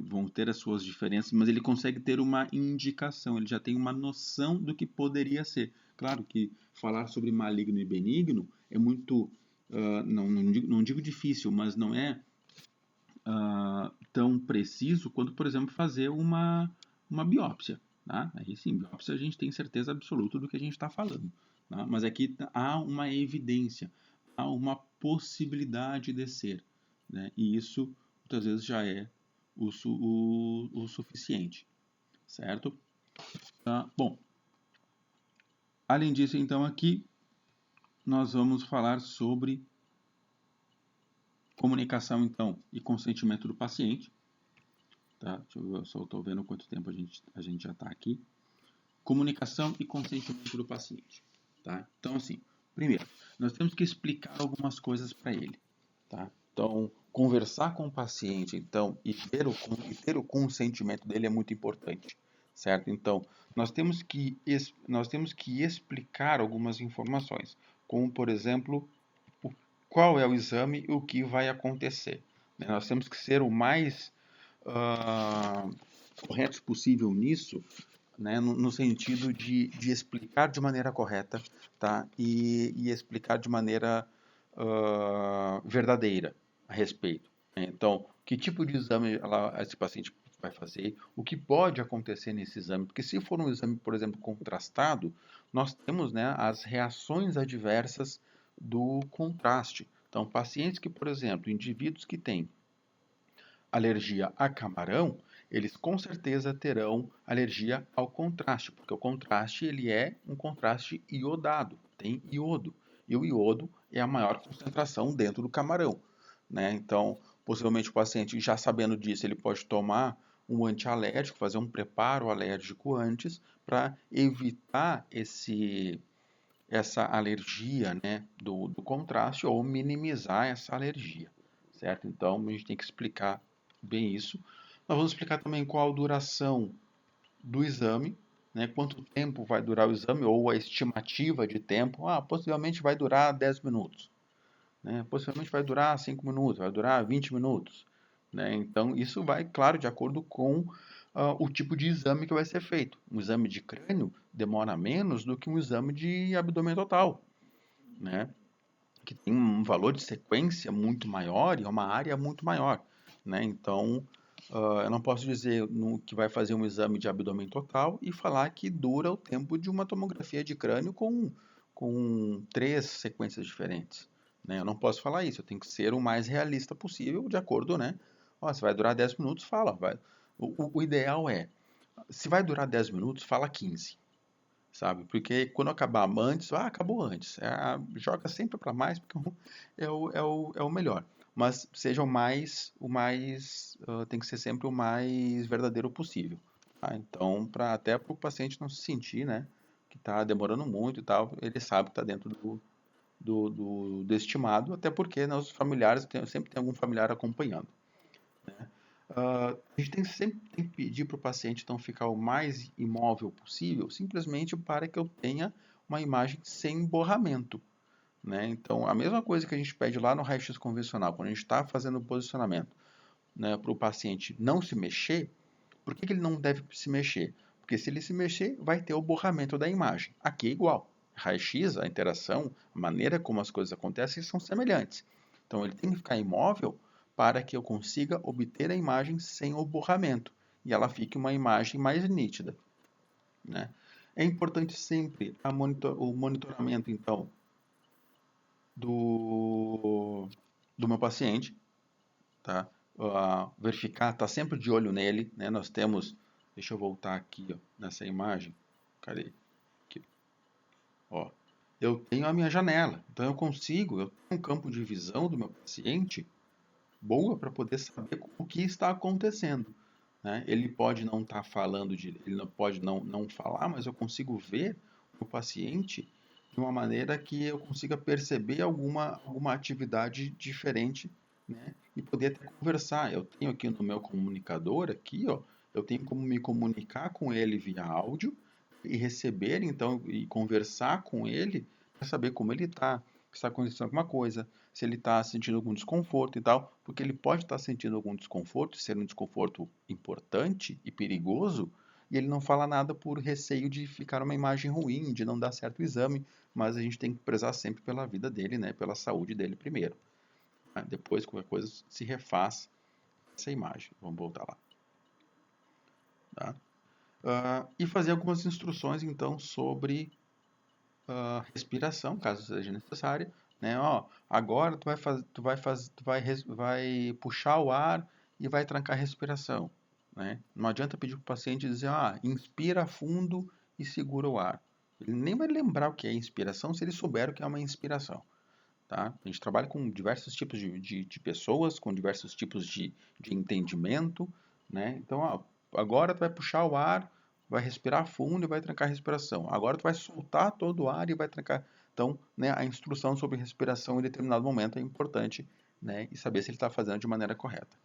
vão ter as suas diferenças, mas ele consegue ter uma indicação, ele já tem uma noção do que poderia ser. Claro que falar sobre maligno e benigno é muito, não digo difícil, mas não é tão preciso quanto, por exemplo, fazer uma biópsia. Tá? Aí sim, biópsia a gente tem certeza absoluta do que a gente está falando. Tá? Mas aqui há uma evidência, há uma possibilidade de ser. Né? E isso muitas vezes já é o suficiente. Certo? Bom, além disso, então, aqui nós vamos falar sobre comunicação, então, e consentimento do paciente. Tá? Deixa eu ver, eu só estou vendo quanto tempo a gente já está aqui. Comunicação e consentimento do paciente. Tá? Então, assim, primeiro, nós temos que explicar algumas coisas para ele. Tá? Então, conversar com o paciente, então, e ter o consentimento dele é muito importante, certo? Então, nós temos que explicar algumas informações, como, por exemplo, qual é o exame e o que vai acontecer. Né? Nós temos que ser o mais corretos possível nisso, né? No sentido de explicar de maneira correta, tá? E explicar de maneira verdadeira a respeito. Né? Então, que tipo de exame esse paciente vai fazer, o que pode acontecer nesse exame, porque se for um exame, por exemplo, contrastado, nós temos, né, as reações adversas do contraste. Então, pacientes que, por exemplo, indivíduos que têm alergia a camarão, eles com certeza terão alergia ao contraste, porque o contraste ele é um contraste iodado, tem iodo. E o iodo é a maior concentração dentro do camarão. Né? Então, possivelmente o paciente, já sabendo disso, ele pode tomar um antialérgico, fazer um preparo alérgico antes, para evitar essa alergia, né, do contraste ou minimizar essa alergia. Certo? Então, a gente tem que explicar bem isso. Nós vamos explicar também qual a duração do exame, né? Quanto tempo vai durar o exame ou a estimativa de tempo. Possivelmente vai durar 10 minutos. Né? Possivelmente vai durar 5 minutos, vai durar 20 minutos. Né? Então, isso vai, claro, de acordo com o tipo de exame que vai ser feito. Um exame de crânio demora menos do que um exame de abdômen total. Né? Que tem um valor de sequência muito maior e é uma área muito maior. Né? Então, eu não posso dizer que vai fazer um exame de abdômen total e falar que dura o tempo de uma tomografia de crânio com 3 sequências diferentes. Né? Eu não posso falar isso, eu tenho que ser o mais realista possível, de acordo, né? Se vai durar 10 minutos, fala. O ideal é, se vai durar 10 minutos, fala 15. Sabe? Porque quando acabar antes, acabou antes. Joga sempre para mais, porque é o melhor. Mas seja tem que ser sempre o mais verdadeiro possível. Tá? Então, até para o paciente não se sentir, né, que está demorando muito e tal, ele sabe que está dentro do estimado, até porque, né, os familiares, sempre tem algum familiar acompanhando. Né? A gente sempre tem que pedir para o paciente então ficar o mais imóvel possível, simplesmente para que eu tenha uma imagem sem borramento. Né? Então, a mesma coisa que a gente pede lá no raio-x convencional, quando a gente está fazendo o posicionamento, né, para o paciente não se mexer, por que ele não deve se mexer? Porque se ele se mexer, vai ter o borramento da imagem. Aqui é igual. Raio-x, a interação, a maneira como as coisas acontecem são semelhantes. Então, ele tem que ficar imóvel para que eu consiga obter a imagem sem o borramento e ela fique uma imagem mais nítida. Né? É importante sempre o monitoramento, então, do meu paciente, tá? Verificar, estar sempre de olho nele, né? Nós temos, deixa eu voltar aqui, ó, nessa imagem, cadê? Aqui. Ó, eu tenho a minha janela, então eu tenho um campo de visão do meu paciente boa para poder saber o que está acontecendo. Né? Ele pode não estar falando, ele não pode não falar, mas eu consigo ver o paciente de uma maneira que eu consiga perceber alguma atividade diferente, né? E poder até conversar. Eu tenho aqui no meu comunicador, aqui, ó, eu tenho como me comunicar com ele via áudio e receber, então, e conversar com ele para saber como ele está, que está acontecendo alguma coisa, se ele está sentindo algum desconforto e tal, porque ele pode estar sentindo algum desconforto, ser um desconforto importante e perigoso, e ele não fala nada por receio de ficar uma imagem ruim, de não dar certo o exame, mas a gente tem que prezar sempre pela vida dele, né, pela saúde dele primeiro. Depois, qualquer coisa, se refaz essa imagem. Vamos voltar lá. Tá? E fazer algumas instruções, então, sobre respiração, caso seja necessária, né? Ó, agora vai puxar o ar e vai trancar a respiração, né? Não adianta pedir para o paciente dizer, inspira fundo e segura o ar. Ele nem vai lembrar o que é inspiração se ele souber o que é uma inspiração, tá? A gente trabalha com diversos tipos de pessoas, com diversos tipos de entendimento, né? Então, ó, agora tu vai puxar o ar, vai respirar fundo e vai trancar a respiração. Agora tu vai soltar todo o ar e vai trancar. Então, né, a instrução sobre respiração em determinado momento é importante, né, e saber se ele está fazendo de maneira correta,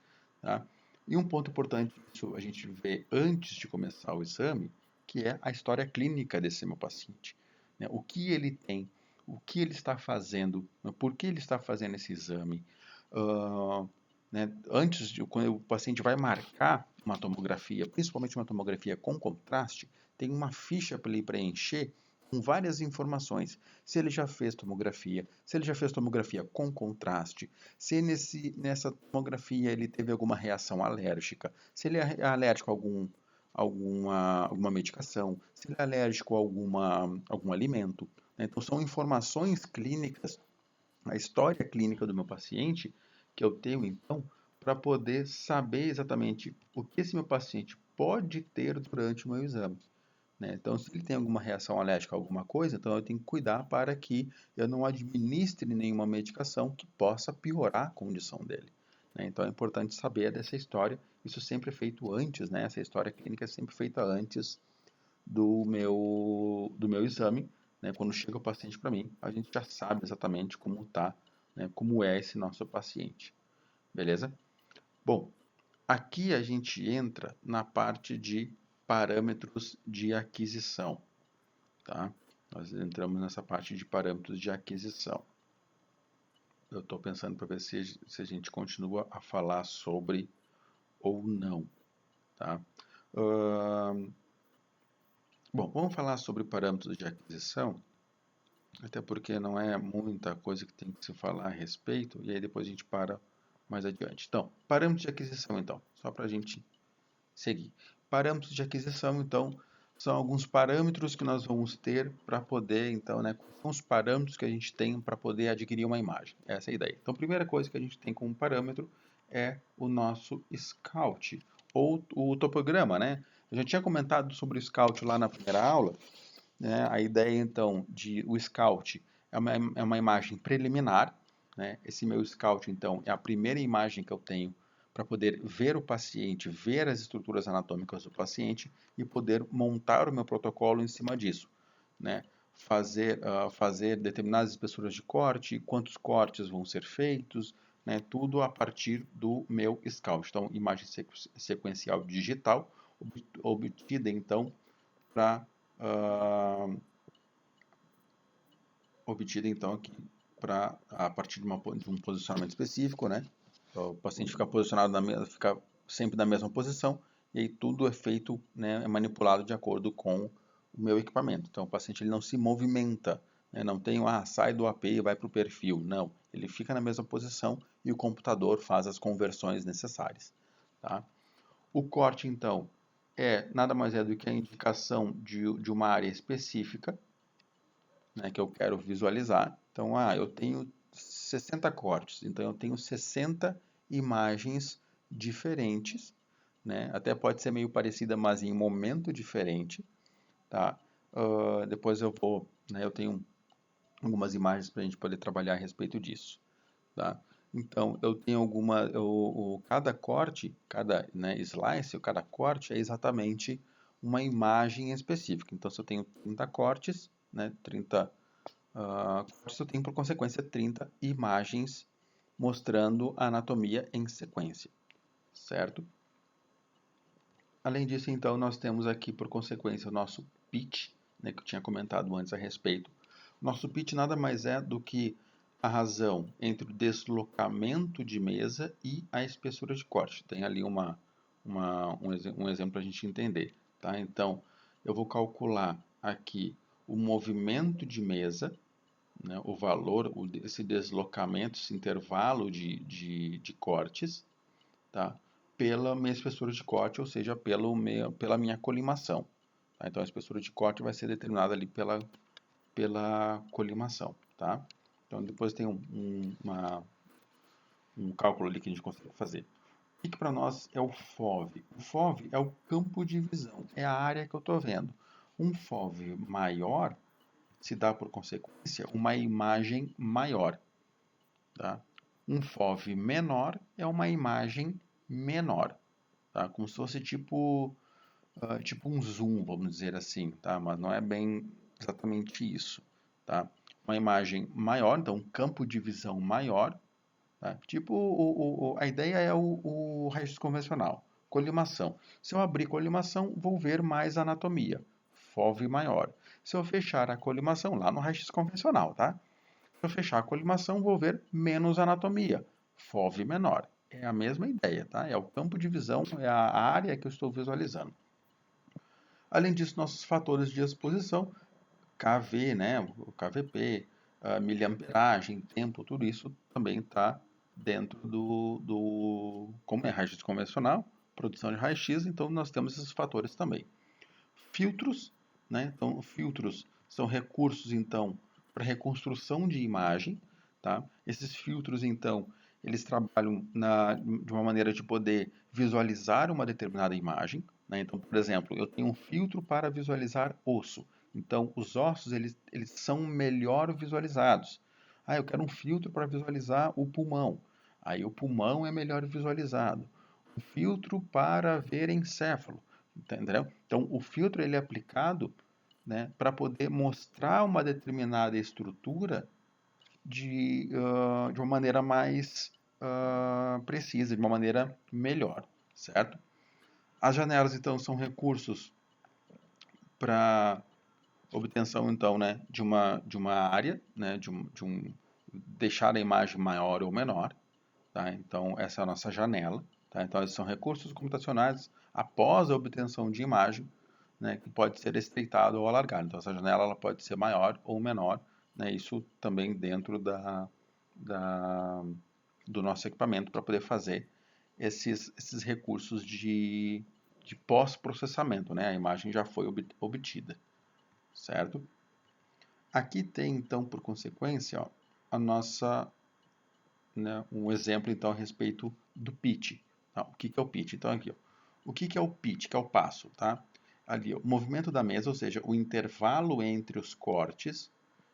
tá? E um ponto importante que a gente vê antes de começar o exame, que é a história clínica desse meu paciente, né? O que ele tem, o que ele está fazendo, né, por que ele está fazendo esse exame, né, antes de quando o paciente vai marcar uma tomografia, principalmente uma tomografia com contraste, tem uma ficha para ele preencher com várias informações. Se ele já fez tomografia, se ele já fez tomografia com contraste, se nessa tomografia ele teve alguma reação alérgica, se ele é alérgico a alguma medicação, se ele é alérgico a algum alimento, né? Então, são informações clínicas, a história clínica do meu paciente, que eu tenho, então, para poder saber exatamente o que esse meu paciente pode ter durante o meu exame, né? Então, se ele tem alguma reação alérgica a alguma coisa, então eu tenho que cuidar para que eu não administre nenhuma medicação que possa piorar a condição dele, né? Então, é importante saber dessa história. Isso sempre é feito antes, né? Essa história clínica é sempre feita antes do meu exame, né? Quando chega o paciente para mim, a gente já sabe exatamente como tá, né? Como é esse nosso paciente, beleza? Bom, aqui a gente entra na parte de parâmetros de aquisição, tá? Nós entramos nessa parte de parâmetros de aquisição. Eu estou pensando para ver se a gente continua a falar sobre ou não, tá? Bom, vamos falar sobre parâmetros de aquisição, até porque não é muita coisa que tem que se falar a respeito, e aí depois a gente para mais adiante. Então, parâmetros de aquisição, então, só para a gente seguir. Parâmetros de aquisição, então, são alguns parâmetros que nós vamos ter para poder, então, né, quais são os parâmetros que a gente tem para poder adquirir uma imagem. Essa é a ideia. Então, a primeira coisa que a gente tem como parâmetro é o nosso Scout, ou o topograma, né? Eu já tinha comentado sobre o Scout lá na primeira aula, né? A ideia, então, de o Scout é uma imagem preliminar, né? Esse meu Scout, então, é a primeira imagem que eu tenho para poder ver o paciente, ver as estruturas anatômicas do paciente e poder montar o meu protocolo em cima disso, né? Fazer determinadas espessuras de corte, quantos cortes vão ser feitos, né? Tudo a partir do meu Scout. Então, imagem sequencial digital obtida, então, para aqui a partir de um posicionamento específico, né? O paciente fica posicionado fica sempre na mesma posição e aí tudo é feito, né, é manipulado de acordo com o meu equipamento. Então o paciente ele não se movimenta, né? Não tem sai do AP e vai para o perfil, não. Ele fica na mesma posição e o computador faz as conversões necessárias, tá? O corte então nada mais é do que a indicação de uma área específica, né, que eu quero visualizar. Então, eu tenho 60 cortes, então eu tenho 60 imagens diferentes, né? Até pode ser meio parecida, mas em um momento diferente, tá? Depois né, eu tenho algumas imagens para a gente poder trabalhar a respeito disso, tá? Então, eu tenho cada corte, cada, né, slice, cada corte é exatamente uma imagem específica. Então, se eu tenho 30 cortes, né, 30 eu tenho, por consequência, 30 imagens mostrando a anatomia em sequência, certo? Além disso, então, nós temos aqui, por consequência, o nosso pitch, né, que eu tinha comentado antes a respeito. O nosso pitch nada mais é do que a razão entre o deslocamento de mesa e a espessura de corte. Tem ali um exemplo para a gente entender. Tá? Então, eu vou calcular aqui o movimento de mesa, né, o valor, esse deslocamento, esse intervalo de cortes, tá? Pela minha espessura de corte, ou seja, pela minha colimação. Tá? Então, a espessura de corte vai ser determinada ali pela colimação. Tá? Então, depois tem um cálculo ali que a gente consegue fazer. O que para nós é o FOV? O FOV é o campo de visão, é a área que eu estou vendo. Um FOV maior se dá por consequência uma imagem maior. Tá? Um FOV menor é uma imagem menor. Tá? Como se fosse tipo um zoom, vamos dizer assim, tá? Mas não é bem exatamente isso. Tá? Uma imagem maior, então um campo de visão maior. Tá? Tipo, a ideia é o raio-x convencional. Colimação. Se eu abrir colimação, vou ver mais anatomia. FOV maior. Se eu fechar a colimação, lá no raio-x convencional, tá? Se eu fechar a colimação, vou ver menos anatomia. FOV menor. É a mesma ideia, tá? É o campo de visão, é a área que eu estou visualizando. Além disso, nossos fatores de exposição, KV, né, o KVP, miliamperagem, tempo, tudo isso também está dentro como é raio-x convencional, produção de raio-x, então nós temos esses fatores também. Filtros, né, então filtros são recursos, então, para reconstrução de imagem, tá? Esses filtros, então, eles trabalham de uma maneira de poder visualizar uma determinada imagem, né? Então, por exemplo, eu tenho um filtro para visualizar osso. Então, os ossos, eles são melhor visualizados. Ah, eu quero um filtro para visualizar o pulmão. Aí o pulmão é melhor visualizado. Um filtro para ver encéfalo. Entendeu? Então, o filtro ele é aplicado, né, para poder mostrar uma determinada estrutura de uma maneira mais precisa, de uma maneira melhor, certo? As janelas, então, são recursos para obtenção, então, né, de uma área, né, deixar a imagem maior ou menor, tá? Então, essa é a nossa janela, tá? Então, esses são recursos computacionais após a obtenção de imagem, né, que pode ser estreitado ou alargado. Então, essa janela ela pode ser maior ou menor, né, isso também dentro do nosso equipamento para poder fazer esses recursos de pós-processamento, né? A imagem já foi obtida, certo? Aqui tem, então, por consequência, ó, a nossa, né, um exemplo, então, a respeito do pitch. Tá? O que é o pitch? Então, aqui, ó, o que é o pitch, que é o passo, tá? Ali, ó, o movimento da mesa, ou seja, o intervalo entre os cortes.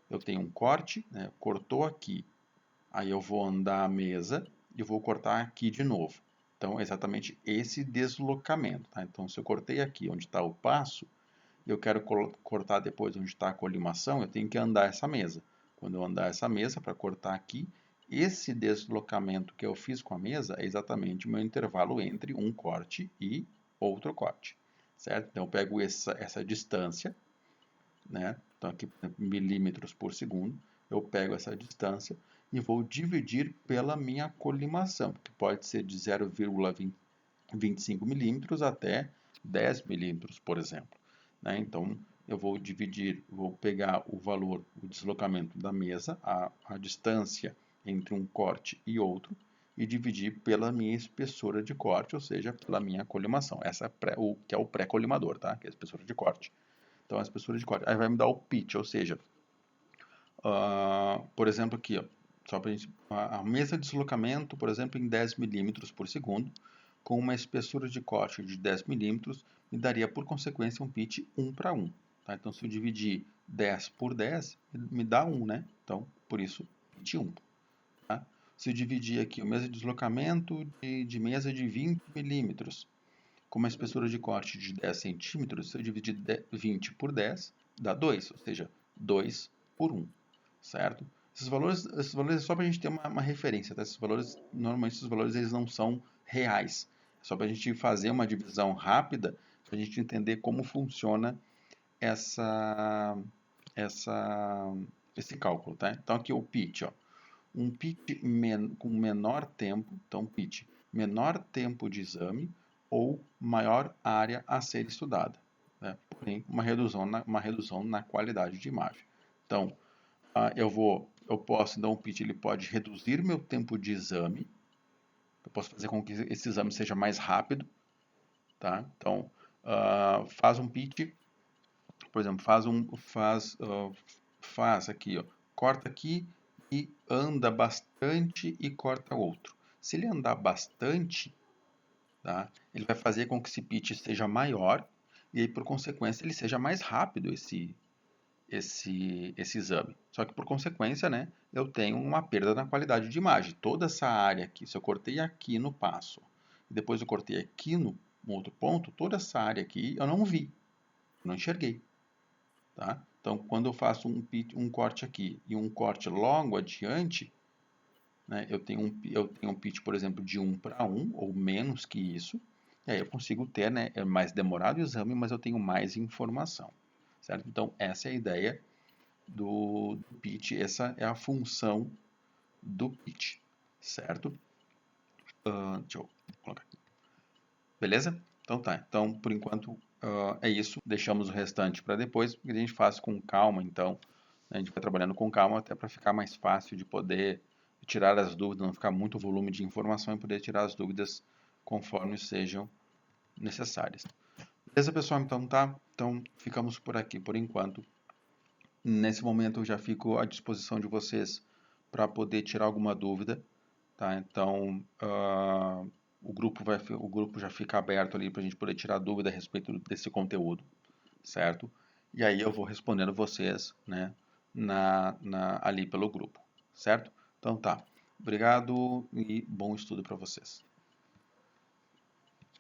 Eu tenho um corte, né, cortou aqui, aí eu vou andar a mesa e vou cortar aqui de novo. Então, é exatamente esse deslocamento, tá? Então, se eu cortei aqui onde está o passo, eu quero cortar depois onde está a colimação, eu tenho que andar essa mesa. Quando eu andar essa mesa para cortar aqui, esse deslocamento que eu fiz com a mesa é exatamente o meu intervalo entre um corte e outro corte, certo? Então eu pego essa distância, né? Então aqui milímetros por segundo, eu pego essa distância e vou dividir pela minha colimação, que pode ser de 0,25 milímetros até 10 milímetros, por exemplo. Né? Então, eu vou pegar o valor, o deslocamento da mesa, a distância entre um corte e outro, e dividir pela minha espessura de corte, ou seja, pela minha colimação. Essa é que é o pré-colimador, tá? Que é a espessura de corte. Então, a espessura de corte. Aí vai me dar o pitch, ou seja, por exemplo, aqui, ó, só pra gente, a mesa de deslocamento, por exemplo, em 10 milímetros por segundo, com uma espessura de corte de 10 milímetros, me daria, por consequência, um pitch 1 para 1. Tá? Então, se eu dividir 10 por 10, me dá 1, né? Então, por isso, pitch 1. Tá? Se eu dividir aqui a mesa de deslocamento de mesa de 20 milímetros, com uma espessura de corte de 10 centímetros, se eu dividir 20 por 10, dá 2, ou seja, 2 por 1, certo? Esses valores é só para a gente ter uma referência, tá? Normalmente esses valores eles não são reais. É só para a gente fazer uma divisão rápida, para a gente entender como funciona essa, esse cálculo, tá? Então aqui o pitch, ó. um pitch com menor tempo, então pitch, menor tempo de exame ou maior área a ser estudada, né? Porém, uma redução na qualidade de imagem. Então, eu posso dar um pitch, ele pode reduzir meu tempo de exame, eu posso fazer com que esse exame seja mais rápido, tá? Então, faz um pitch, por exemplo, faz aqui, ó, corta aqui e anda bastante e corta outro. Se ele andar bastante, tá, ele vai fazer com que esse pitch seja maior e aí, por consequência, ele seja mais rápido esse exame. Só que, por consequência, né, eu tenho uma perda na qualidade de imagem. Toda essa área aqui, se eu cortei aqui no passo e depois eu cortei aqui no outro ponto, toda essa área aqui eu não vi, não enxerguei. Tá? Então, quando eu faço um corte aqui e um corte logo adiante, né, eu tenho um pitch, por exemplo, de 1 para 1 ou menos que isso, e aí eu consigo ter, né, é mais demorado o exame, mas eu tenho mais informação, certo? Então, essa é a ideia do pitch, essa é a função do pitch, certo? Deixa eu colocar aqui. Beleza? Então tá. Então, por enquanto, é isso. Deixamos o restante para depois, porque a gente faz com calma, então. A gente vai trabalhando com calma até para ficar mais fácil de poder tirar as dúvidas, não ficar muito volume de informação e poder tirar as dúvidas conforme sejam necessárias. Beleza, pessoal? Então tá. Então, ficamos por aqui por enquanto. Nesse momento eu já fico à disposição de vocês para poder tirar alguma dúvida, tá? Então, o grupo já fica aberto ali para a gente poder tirar dúvida a respeito desse conteúdo, certo? E aí eu vou respondendo vocês, né, ali pelo grupo, certo? Então tá. Obrigado e bom estudo para vocês.